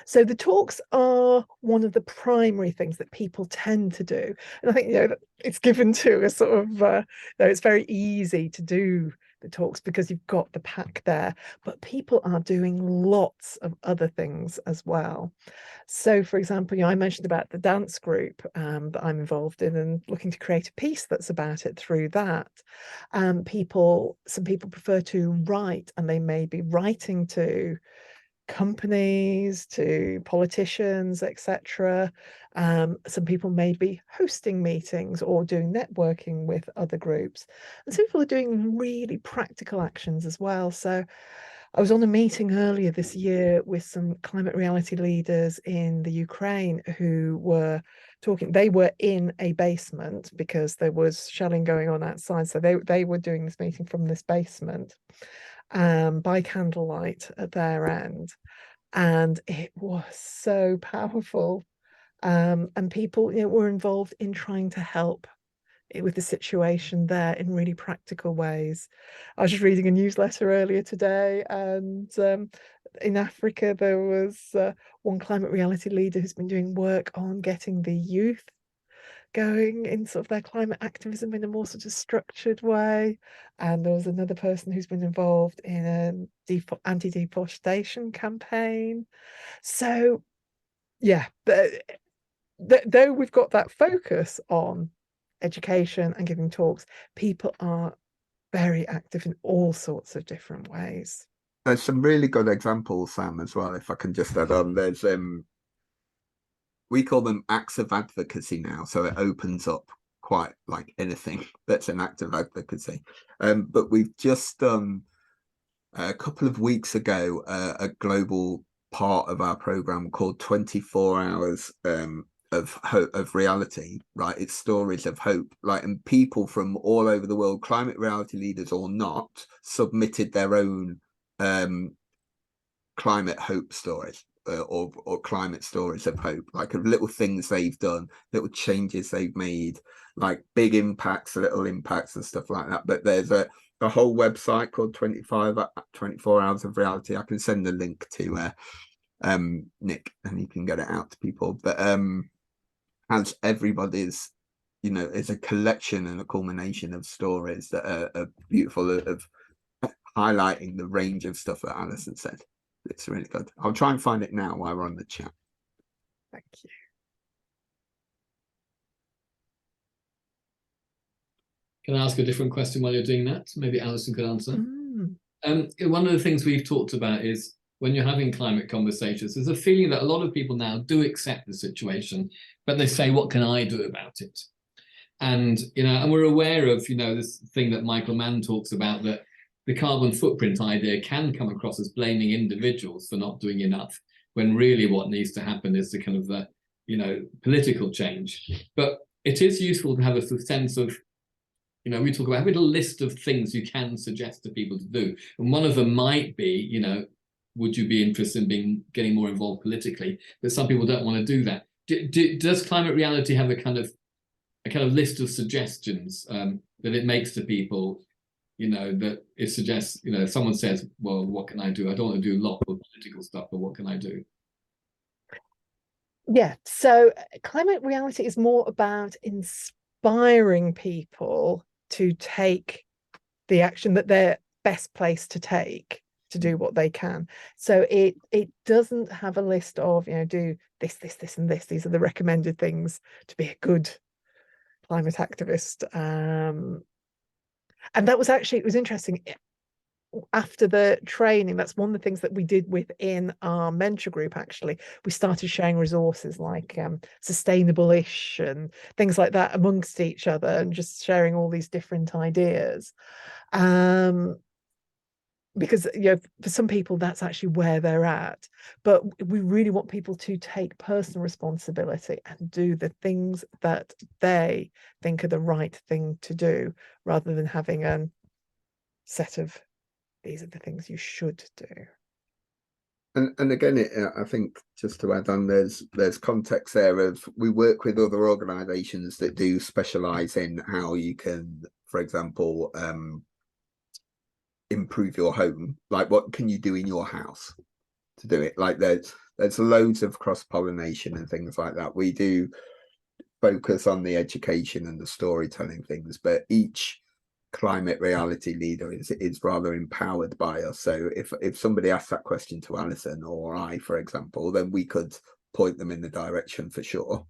So the talks are one of the primary things that people tend to do. And I think, you know, it's given to a sort of, it's very easy to do the talks because you've got the pack there, but people are doing lots of other things as well. So, for example, you know, I mentioned about the dance group that I'm involved in and looking to create a piece that's about it through that. Some people prefer to write, and they may be writing to companies, to politicians, etc. Some people may be hosting meetings or doing networking with other groups, and some people are doing really practical actions as well. So I was on a meeting earlier this year with some climate reality leaders in the Ukraine who were talking. They were in a basement because there was shelling going on outside, so they were doing this meeting from this basement by candlelight at their end. and it was so powerful. And people, were involved in trying to help with the situation there in really practical ways. I was just reading a newsletter earlier today, and in Africa there was one climate reality leader who's been doing work on getting the youth going in sort of their climate activism in a more sort of structured way, and there was another person who's been involved in an anti-deforestation campaign. So yeah, though we've got that focus on education and giving talks, people are very active in all sorts of different ways. There's some really good examples, Sam, as well, if I can just add on. There's we call them acts of advocacy now, so it opens up quite like anything that's an act of advocacy. But we've just done a couple of weeks ago a global part of our program called 24 Hours of Reality, right? It's stories of hope, like, and people from all over the world, climate reality leaders or not, submitted their own climate hope stories. Or climate stories of hope, like of little things they've done, little changes they've made, like big impacts, little impacts and stuff like that. But there's a whole website called 24 Hours of Reality. I can send a link to Nick, and you can get it out to people. But as everybody's, it's a collection and a culmination of stories that are beautiful, of highlighting the range of stuff that Alison said. It's really good. I'll try and find it now while we're on the chat. Thank you. Can I ask a different question while you're doing that? Maybe Alison could answer. One of the things we've talked about is when you're having climate conversations, there's a feeling that a lot of people now do accept the situation, but they say, what can I do about it? And, and we're aware of, this thing that Michael Mann talks about, that the carbon footprint idea can come across as blaming individuals for not doing enough, when really what needs to happen is the kind of the, political change. But it is useful to have a sense of, we talk about having a list of things you can suggest to people to do. And one of them might be, would you be interested in getting more involved politically? But some people don't want to do that. Does climate reality have a kind of list of suggestions that it makes to people? That it suggests, if someone says, well, what can I do? I don't want to do a lot of political stuff, but what can I do? Yeah, so climate reality is more about inspiring people to take the action that they're best placed to take to do what they can. So it doesn't have a list of, do this, and this. These are the recommended things to be a good climate activist. And that was actually, it was interesting. After the training, that's one of the things that we did within our mentor group. Actually, we started sharing resources like sustainable-ish and things like that amongst each other, and just sharing all these different ideas. Because for some people that's actually where they're at, but we really want people to take personal responsibility and do the things that they think are the right thing to do, rather than having a set of, these are the things you should do. And again, I think, just to add on, there's context there of, we work with other organisations that do specialise in how you can, for example, improve your home. Like, what can you do in your house to do it? Like, there's loads of cross-pollination and things like that. We do focus on the education and the storytelling things, but each climate reality leader is rather empowered by us. So if somebody asks that question to Alison or I, for example, then we could point them in the direction for sure,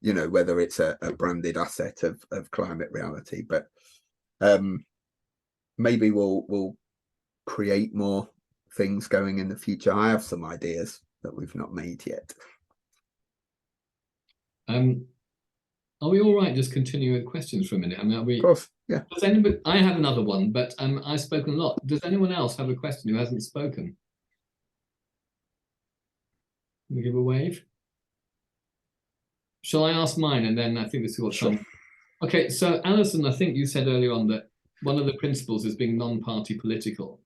whether it's a branded asset of climate reality. But maybe we'll create more things going in the future. I have some ideas that we've not made yet. Are we all right just continuing with questions for a minute? I mean, are we? Of course, yeah. Does anybody? I have another one, but I've spoken a lot. Does anyone else have a question who hasn't spoken? Can we give a wave? Shall I ask mine, and then I think this is what's Sure. on. Okay, so Alison, I think you said earlier on that one of the principles is being non-party political,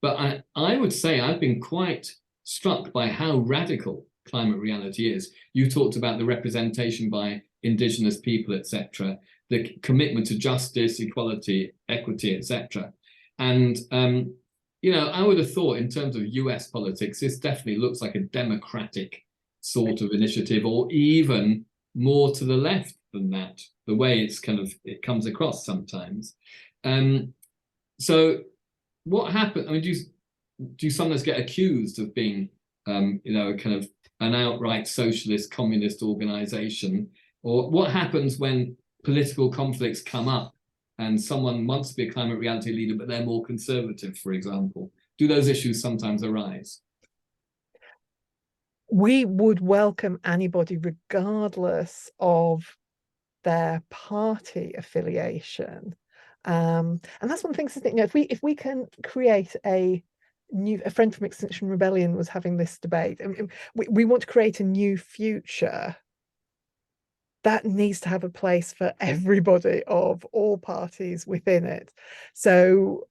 but I would say I've been quite struck by how radical climate reality is. You talked about the representation by Indigenous people, etc., the commitment to justice, equality, equity, etc. And you know, I would have thought in terms of US politics, this definitely looks like a democratic sort of initiative, or even more to the left than that, the way it comes across sometimes. So what happened? I mean, do you sometimes get accused of being, you know, kind of an outright socialist communist organization? Or what happens when political conflicts come up and someone wants to be a climate reality leader, but they're more conservative, for example? Do those issues sometimes arise? We would welcome anybody, regardless of their party affiliation. And that's one of the things, isn't it? You know, if we can create a friend from Extinction Rebellion was having this debate, and we want to create a new future that needs to have a place for everybody of all parties within it. So,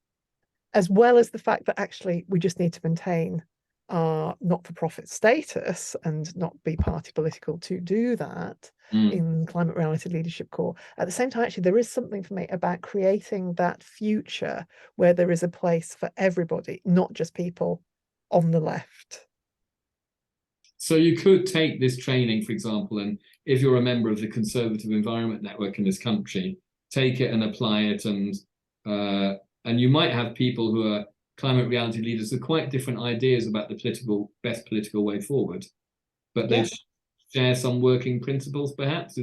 as well as the fact that actually we just need to maintain our not-for-profit status and not be party political to do that in Climate Reality Leadership Corps, at the same time, actually, there is something for me about creating that future where there is a place for everybody, not just people on the left. So you could take this training, for example, and if you're a member of the Conservative Environment Network in this country, take it and apply it, and you might have people who are climate reality leaders with quite different ideas about the best political way forward, but they share some working principles, perhaps.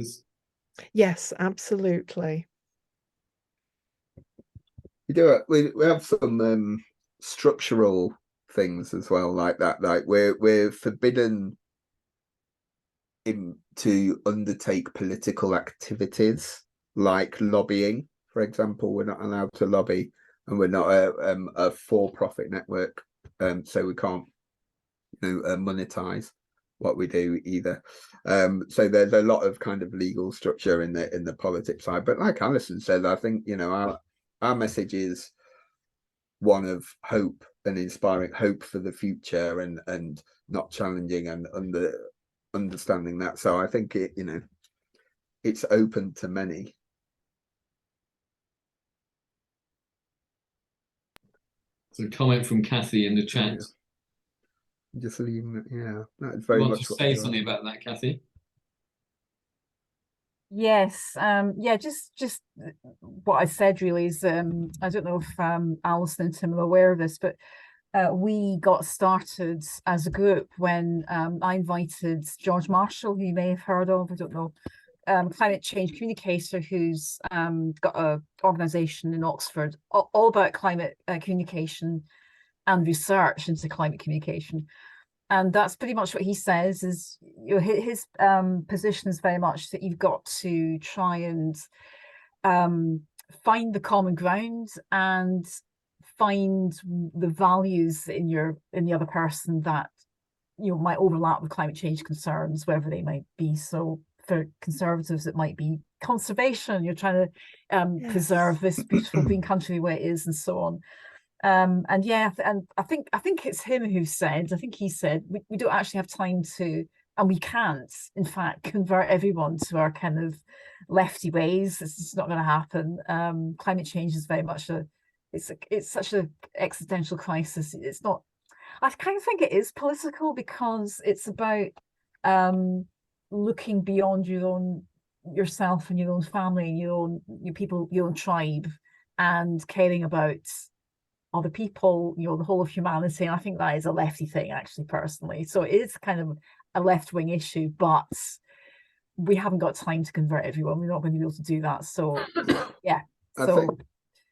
Yes, absolutely. We do it. We have some structural things as well, like that. Like we're forbidden to undertake political activities like lobbying, for example. We're not allowed to lobby, and we're not a for-profit network, so we can't, you know, monetize what we do either. So there's a lot of kind of legal structure in the politics side. But like Alison said, I think, you know, our message is one of hope and inspiring hope for the future, and not challenging and understanding that. So I think it, you know, it's open to many. So a comment from Kathy in the chat. Yeah. Just leaving it, yeah. That's very you much want to say something about that, Kathy? Yes, yeah, just what I said really is, I don't know if Alison and Tim are aware of this, but we got started as a group when I invited George Marshall, who you may have heard of, I don't know, climate change communicator who's got an organisation in Oxford all about climate communication and research into climate communication. And that's pretty much what he says is, you know, his position is very much that you've got to try and find the common ground and find the values in the other person that, you know, might overlap with climate change concerns, wherever they might be. So for conservatives, it might be conservation. You're trying to preserve this beautiful green country the way it is, and so on. And yeah, and I think it's him who said, I think he said, we don't actually have time to, and we can't, in fact, convert everyone to our kind of lefty ways. It's just not going to happen. Climate change is very much it's such an existential crisis. It's not, I kind of think it is political, because it's about looking beyond yourself and your own family, your people, your own tribe, and caring about other people, you know, the whole of humanity. And I think that is a lefty thing, actually, personally. So it is kind of a left-wing issue, but we haven't got time to convert everyone. We're not going to be able to do that. So yeah. So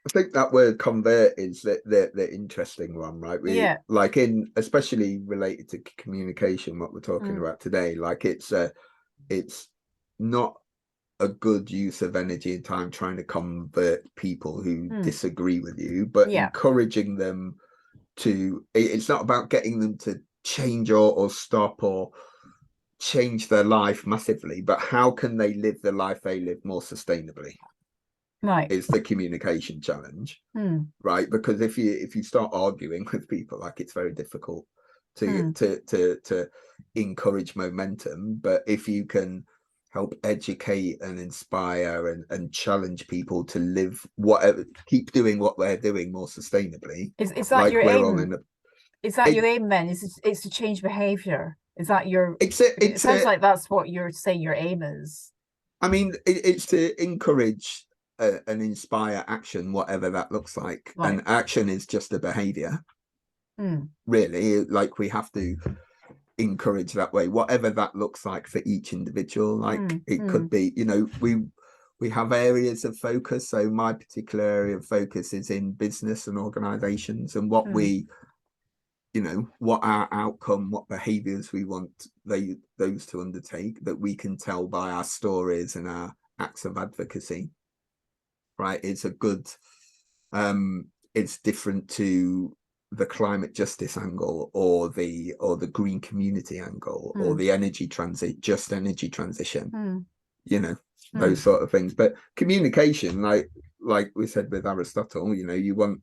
I think that word "convert" is the interesting one, right? Like especially related to communication, what we're talking about today. Like it's not a good use of energy and time trying to convert people who disagree with you, but encouraging them to, it's not about getting them to change or stop or change their life massively, but how can they live the life they live more sustainably? Right, is the communication challenge, right? Because if you start arguing with people, like, it's very difficult to encourage momentum. But if you can help educate and inspire and challenge people to live whatever, keep doing what they're doing more sustainably. Is that like your aim? Is that your aim then? It's to change behavior? Is that your? It sounds like that's what you're saying your aim is. I mean, it's to encourage and inspire action, whatever that looks like. Right. And action is just a behavior. Really, like we have to encourage that way, whatever that looks like for each individual. Like it could be, you know, we have areas of focus. So my particular area of focus is in business and organizations, and what we, you know, what our outcome, what behaviors we want those to undertake, that we can tell by our stories and our acts of advocacy. Right, it's a good it's different to the climate justice angle or the green community angle or the energy transition, you know, those sort of things. But communication, like we said with Aristotle, you know, you want,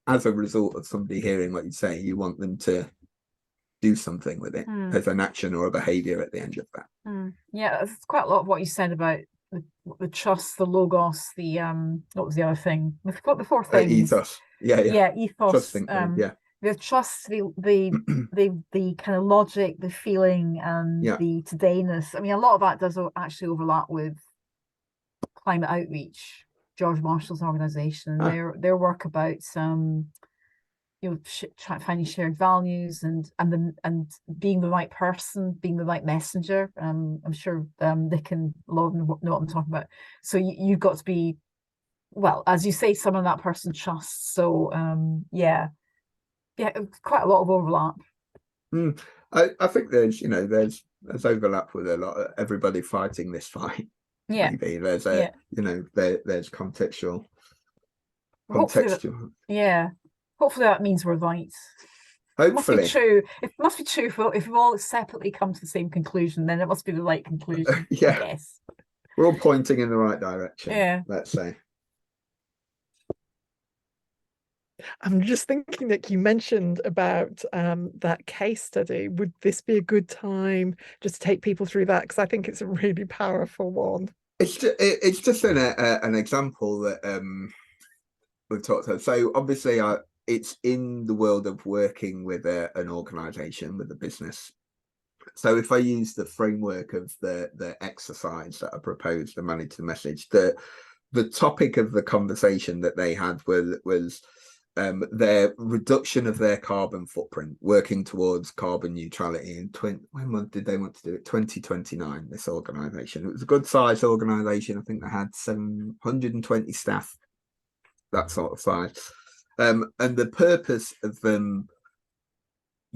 as a result of somebody hearing what you say, you want them to do something with it as an action or a behavior at the end of that. Yeah, it's quite a lot of what you said about the trust, the logos, the what was the other thing? We've got the four things. Ethos. Yeah, ethos. Trusting the trust, the kind of logic, the feeling, and the todayness. I mean, a lot of that does actually overlap with climate outreach, George Marshall's organization, their work about you know, finding shared values and being the right person, being the right messenger. I'm sure Nick and Lauren know what I'm talking about. So you've got to be, well, as you say, someone that person trusts. So yeah, quite a lot of overlap. I think there's, you know, there's overlap with a lot of everybody fighting this fight. Yeah, maybe there's you know, there's contextual. Yeah. Hopefully that means we're right. Hopefully. It must be true. It must be true. If we all separately come to the same conclusion, then it must be the right conclusion. Yes. We're all pointing in the right direction. Yeah. Let's say. I'm just thinking that you mentioned about that case study. Would this be a good time just to take people through that? Because I think it's a really powerful one. It's just an example that we've talked about. So obviously it's in the world of working with an organization, with a business. So if I use the framework of the exercise that I proposed to manage the message, the topic of the conversation that they had was their reduction of their carbon footprint, working towards carbon neutrality in when did they want to do it? 2029, this organization. It was a good sized organization. I think they had 720 staff, that sort of size. And the purpose of them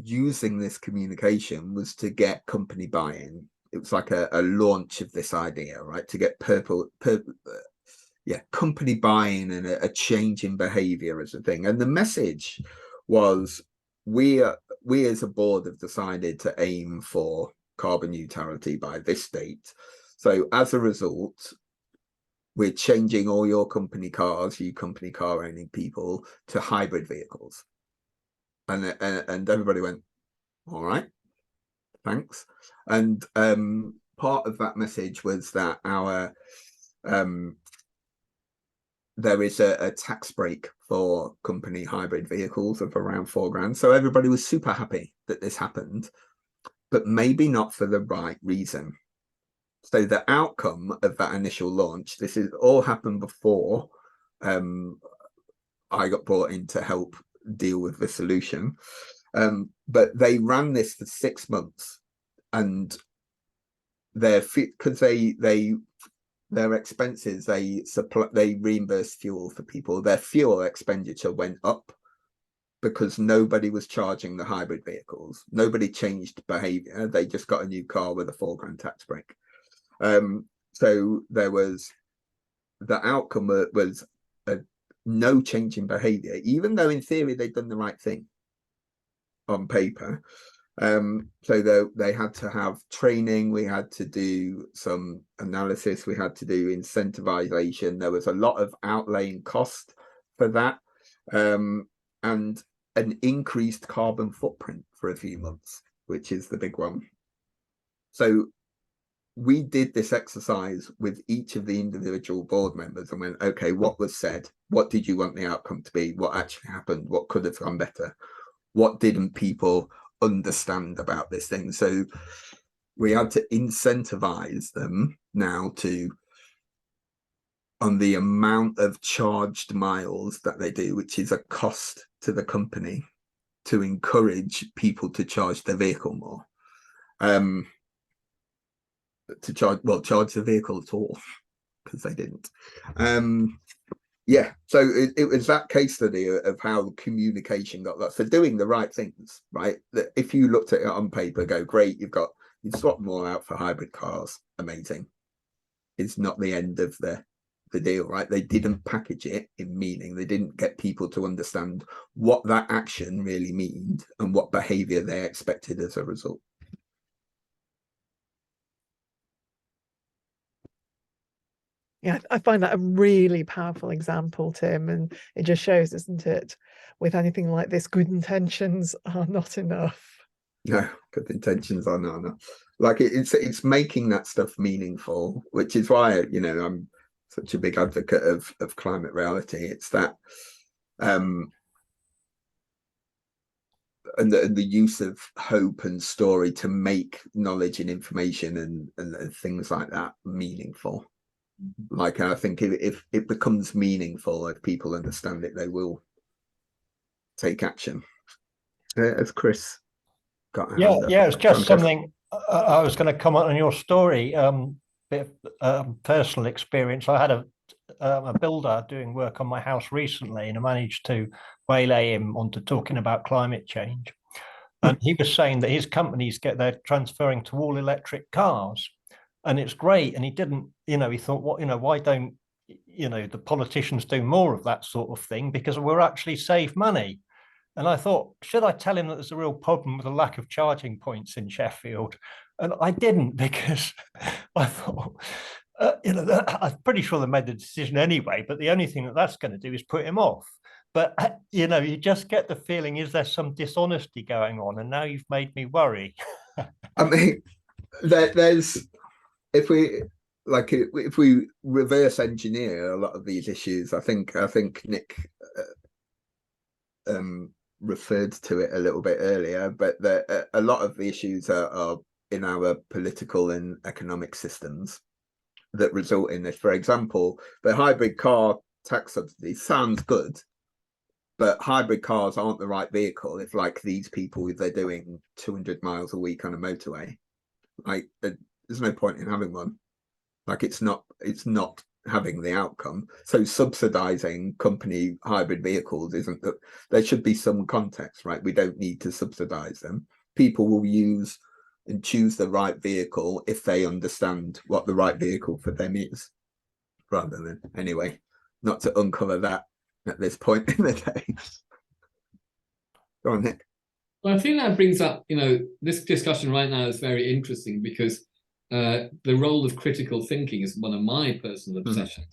using this communication was to get company buy-in. It was like a launch of this idea, right? To get company buy-in and a change in behavior as a thing. And the message was, we as a board have decided to aim for carbon neutrality by this date. So as a result, we're changing all your company cars, you company car owning people, to hybrid vehicles. And everybody went, all right, thanks. And part of that message was that our there is a tax break for company hybrid vehicles of around £4,000. So everybody was super happy that this happened, but maybe not for the right reason. So the outcome of that initial launch, this is all happened before I got brought in to help deal with the solution. But they ran this for 6 months, and because their expenses, they reimburse fuel for people. Their fuel expenditure went up because nobody was charging the hybrid vehicles. Nobody changed behavior. They just got a new car with a £4,000 tax break. So there was, the outcome was no change in behavior, even though in theory they'd done the right thing on paper. So they had to have training, we had to do some analysis, we had to do incentivization. There was a lot of outlay and cost for that. And an increased carbon footprint for a few months, which is the big one. So we did this exercise with each of the individual board members and went, okay, what was said? What did you want the outcome to be? What actually happened? What could have gone better? What didn't people understand about this thing? So we had to incentivize them now on the amount of charged miles that they do, which is a cost to the company, to encourage people to charge their vehicle more. To charge the vehicle at all, because they didn't. Yeah, so it was that case study of how communication got that. So doing the right things, right? That if you looked at it on paper, go, great, you'd swap them all out for hybrid cars, amazing. It's not the end of the deal, right? They didn't package it in meaning. They didn't get people to understand what that action really meant and what behavior they expected as a result. Yeah, I find that a really powerful example, Tim, and it just shows, isn't it, with anything like this, good intentions are not enough. No, good intentions are not enough. Like it's making that stuff meaningful, which is why, you know, I'm such a big advocate of climate reality. It's that and the use of hope and story to make knowledge and information and things like that meaningful. Like, I think if it becomes meaningful, if people understand it, they will take action. As Chris got yeah, it's just something I was going to comment on your story. Bit of personal experience. I had a builder doing work on my house recently, and I managed to waylay him onto talking about climate change. And he was saying that his companies they're transferring to all electric cars. And it's great. And he didn't, you know, he thought, why don't, you know, the politicians do more of that sort of thing, because we'll actually save money. And I thought, should I tell him that there's a real problem with the lack of charging points in Sheffield? And I didn't, because I thought, you know, I'm pretty sure they made the decision anyway, but the only thing that's going to do is put him off. But, you know, you just get the feeling, is there some dishonesty going on? And now you've made me worry. I mean, there's... If we reverse engineer a lot of these issues, I think Nick referred to it a little bit earlier, but a lot of the issues are in our political and economic systems that result in this. For example, the hybrid car tax subsidy sounds good, but hybrid cars aren't the right vehicle if, like, these people, they're doing 200 miles a week on a motorway. Like, there's no point in having one. Like, it's not having the outcome. So subsidizing company hybrid vehicles isn't that. There should be some context, right? We don't need to subsidize them. People will use and choose the right vehicle if they understand what the right vehicle for them is, rather than, anyway, not to uncover that at this point in the day. Go on, Nick. Well, I think that brings up, you know, this discussion right now is very interesting, because the role of critical thinking is one of my personal obsessions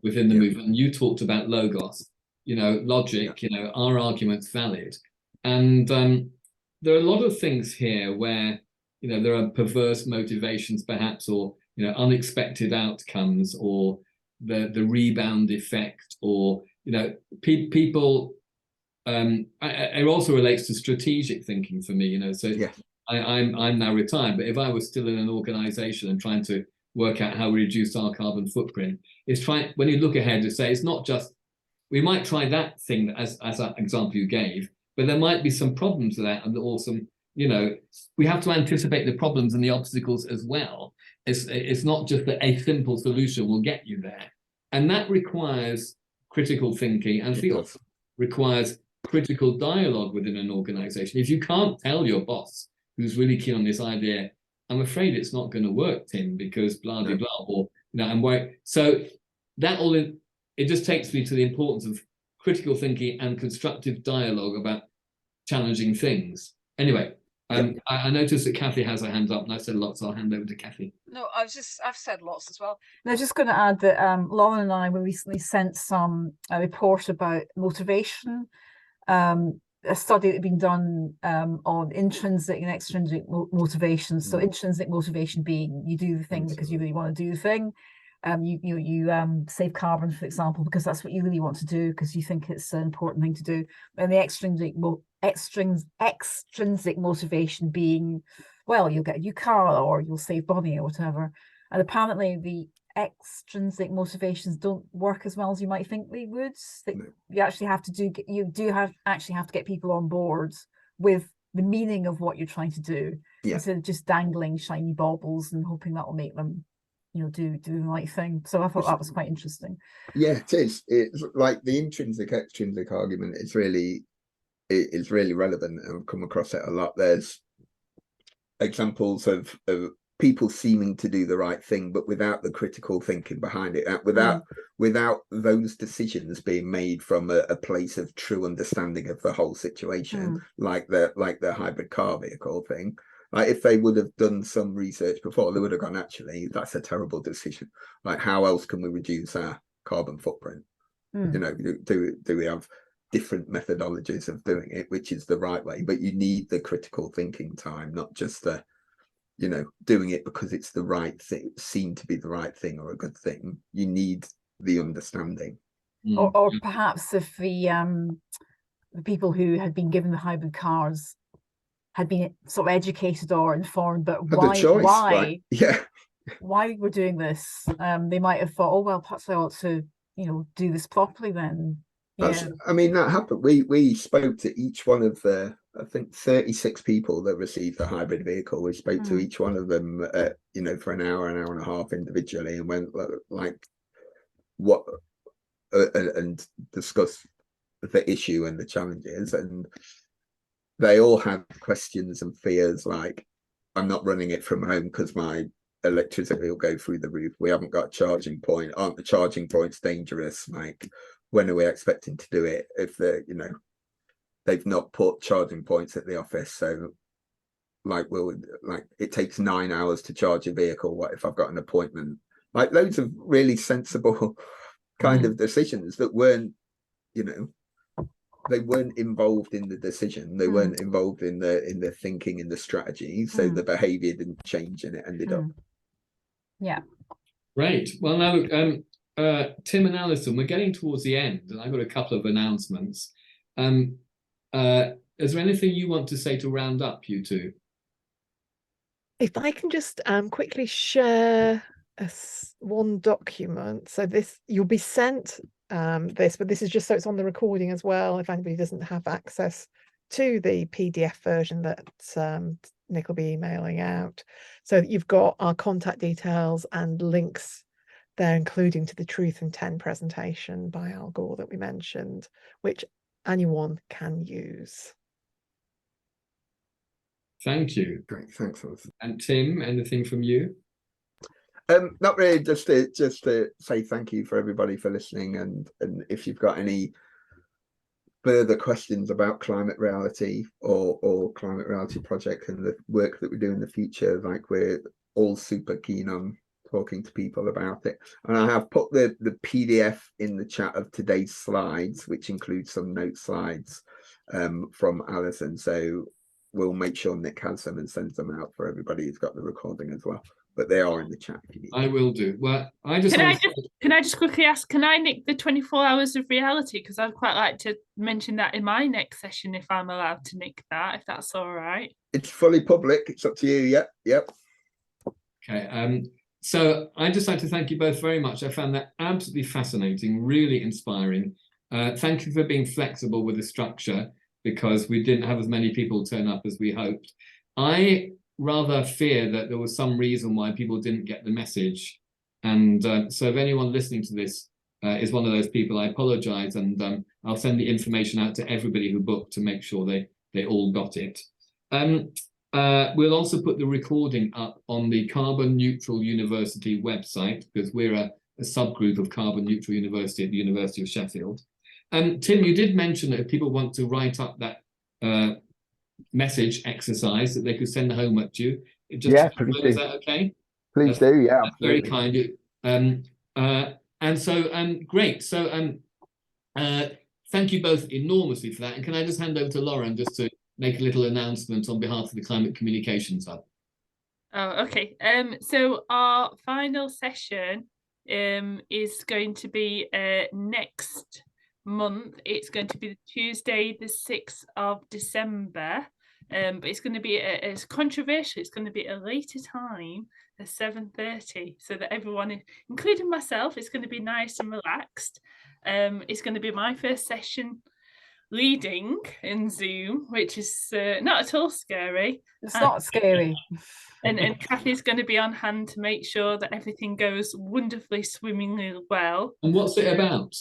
within the movement. You talked about logos, you know, logic, you know, are arguments valid? And there are a lot of things here where, you know, there are perverse motivations perhaps, or, you know, unexpected outcomes, or the rebound effect, or, you know, people, it also relates to strategic thinking for me, you know, so yeah. I'm now retired, but if I was still in an organization and trying to work out how we reduce our carbon footprint, when you look ahead to say, it's not just, we might try that thing as that example you gave, but there might be some problems with that, and also, you know, we have to anticipate the problems and the obstacles as well. It's not just that a simple solution will get you there. And that requires critical thinking, and it also requires critical dialogue within an organization. If you can't tell your boss, who's really keen on this idea, I'm afraid it's not going to work, Tim, because blah, blah, blah, or, you know, I'm worried. So that all, it just takes me to the importance of critical thinking and constructive dialogue about challenging things. Anyway, I noticed that Kathy has her hand up, and I said lots, so I'll hand over to Kathy. No, I've said lots as well. And I was just going to add that Lauren and I were recently sent a report about motivation a study that had been done on intrinsic and extrinsic motivations. So intrinsic motivation being you do the thing because you really want to do the thing. You save carbon, for example, because that's what you really want to do because you think it's an important thing to do. And the extrinsic motivation being, well, you'll get a new car or you'll save money or whatever. And apparently the extrinsic motivations don't work as well as you might think they would. You actually have to actually have to get people on board with the meaning of what you're trying to do, instead of just dangling shiny baubles and hoping that will make them, do the right thing. So I thought that was quite interesting. Yeah, it is. It's like the intrinsic extrinsic argument is really relevant, and I've come across it a lot. There's examples of people seeming to do the right thing, but without the critical thinking behind it, without those decisions being made from a place of true understanding of the whole situation, like the hybrid car vehicle thing. Like if they would have done some research before, they would have gone, actually, that's a terrible decision. Like, how else can we reduce our carbon footprint? Do we have different methodologies of doing it, which is the right way? But you need the critical thinking time, not just the doing it because it's the right thing, seemed to be the right thing or a good thing. You need the understanding. Or perhaps if the people who had been given the hybrid cars had been sort of educated or informed, but why we're doing this, they might have thought, oh well, perhaps I ought to do this properly then. I mean, that happened. We spoke to each one of the, I think, 36 people that received the hybrid vehicle. We spoke to each one of them, for an hour and a half individually, and went like what and discussed the issue and the challenges. And they all had questions and fears, like, I'm not running it from home because my electricity will go through the roof. We haven't got a charging point. Aren't the charging points dangerous? Like, when are we expecting to do it if they've not put charging points at the office? So it takes 9 hours to charge a vehicle. What if I've got an appointment? Like, loads of really sensible kind of decisions that weren't, they weren't involved in the decision. They weren't involved in the thinking and the strategy. So the behavior didn't change and it ended up. Yeah. Great. Well, now look, Tim and Alison, we're getting towards the end, and I've got a couple of announcements. Is there anything you want to say to round up, you two? If I can just quickly share one document. So this, you'll be sent this, but this is just so it's on the recording as well, if anybody doesn't have access to the PDF version that Nick will be emailing out. So you've got our contact details and links there, including to the Truth in 10 presentation by Al Gore that we mentioned, which anyone can use. Thank you. Great, thanks, Alison. And Tim, anything from you? Not really, just to say thank you for everybody for listening, and if you've got any further questions about climate reality or climate reality project and the work that we do in the future, like, we're all super keen on talking to people about it. And I have put the PDF in the chat of today's slides, which includes some note slides from Alison. So we'll make sure Nick has them and sends them out for everybody who's got the recording as well. But they are in the chat if you need. I will do. Well, Can I just quickly ask, can I nick the 24 hours of reality? Because I'd quite like to mention that in my next session, if I'm allowed to nick that, if that's all right. It's fully public. It's up to you. Yep. Okay. So I'd just like to thank you both very much. I found that absolutely fascinating, really inspiring. Thank you for being flexible with the structure, because we didn't have as many people turn up as we hoped. I rather fear that there was some reason why people didn't get the message. And so if anyone listening to this is one of those people, I apologize. And I'll send the information out to everybody who booked to make sure they all got it. We'll also put the recording up on the Carbon Neutral University website, because we're a subgroup of Carbon Neutral University at the University of Sheffield. Tim, you did mention that if people want to write up that message exercise, that they could send the homework to you. Please do. Is that okay? Please do. Yeah, that's very kind. And so great. So thank you both enormously for that. And can I just hand over to Lauren just to make a little announcement on behalf of the Climate Communications Hub? Oh, okay. So our final session is going to be next month. It's going to be Tuesday, the 6th of December. But it's going to be it's controversial. It's going to be at a later time at 7:30, so that everyone, including myself, is going to be nice and relaxed. It's going to be my first session leading in Zoom, which is not at all scary. It's not scary. And Kathy's going to be on hand to make sure that everything goes wonderfully, swimmingly well. And what's it about?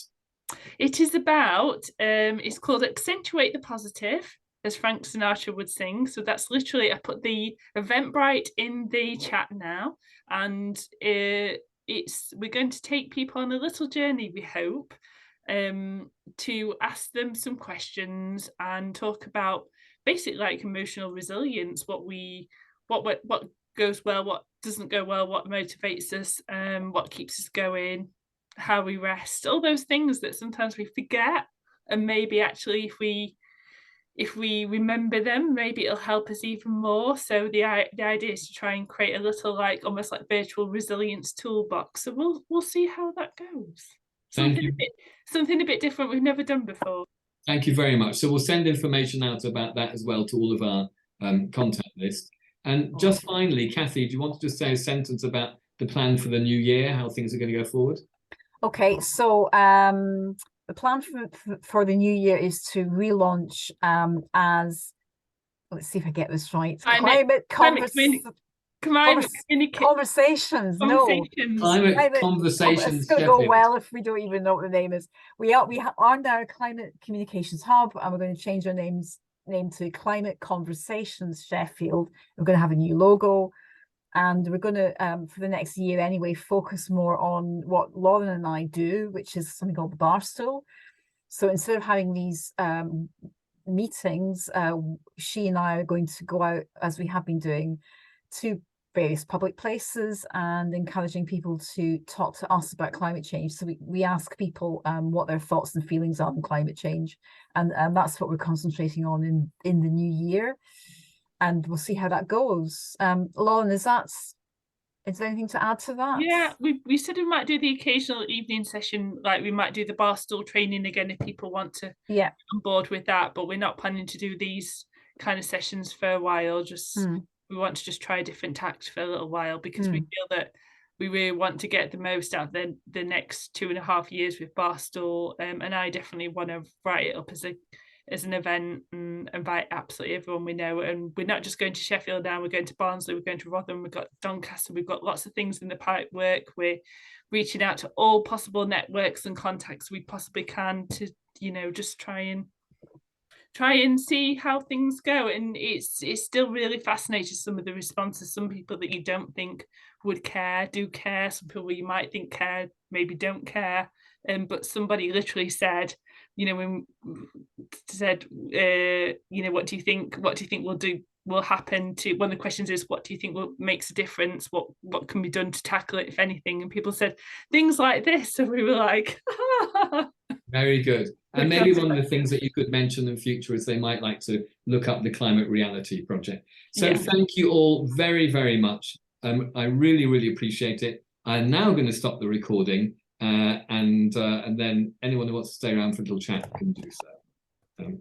It is about, it's called Accentuate the Positive, as Frank Sinatra would sing. So that's literally, I put the Eventbrite in the chat now, and we're going to take people on a little journey, we hope, to ask them some questions and talk about basically like emotional resilience, what goes well, what doesn't go well, what motivates us, what keeps us going, how we rest, all those things that sometimes we forget. And maybe actually if we remember them, maybe it'll help us even more. So the idea is to try and create a little, like, almost like virtual resilience toolbox. So we'll see how that goes. Something a bit different we've never done before. Thank you very much. So we'll send information out about that as well to all of our contact list. And just finally, Kathy, do you want to just say a sentence about the plan for the new year, how things are going to go forward? Okay, so the plan for the new year is to relaunch as, let's see if I get this right, climate conversations. Climate Conversations. Conversations. It's going to go well if we don't even know what the name is. We are now a Climate Communications Hub, and we're going to change our name to Climate Conversations Sheffield. We're going to have a new logo, and we're going to, for the next year anyway, focus more on what Lauren and I do, which is something called the Barstool. So instead of having these meetings, she and I are going to go out, as we have been doing, to various public places and encouraging people to talk to us about climate change. So we ask people what their thoughts and feelings are on climate change, and that's what we're concentrating on in the new year, and we'll see how that goes. Lauren, is there anything to add to that? Yeah, we said we might do the occasional evening session, like we might do the Barstool training again if people want to get on board with that, but we're not planning to do these kind of sessions for a while. We want to just try a different tact for a little while, because we feel that we really want to get the most out of the next 2.5 years with Barstool, and I definitely want to write it up as an event and invite absolutely everyone we know. And we're not just going to Sheffield now, we're going to Barnsley, we're going to Rotherham, we've got Doncaster, we've got lots of things in the pipe work. We're reaching out to all possible networks and contacts we possibly can to, just try and see how things go. And it's still really fascinating, some of the responses. Some people that you don't think would care do care, some people you might think care maybe don't care, but somebody literally said, what do you think will happen to, one of the questions is, what do you think makes a difference, what can be done to tackle it, if anything? And people said things like this, so we were like very good. And maybe one of the things that you could mention in future is they might like to look up the Climate Reality Project. So Thank you all very, very much. I really, really appreciate it. I'm now going to stop the recording, and then anyone who wants to stay around for a little chat can do so.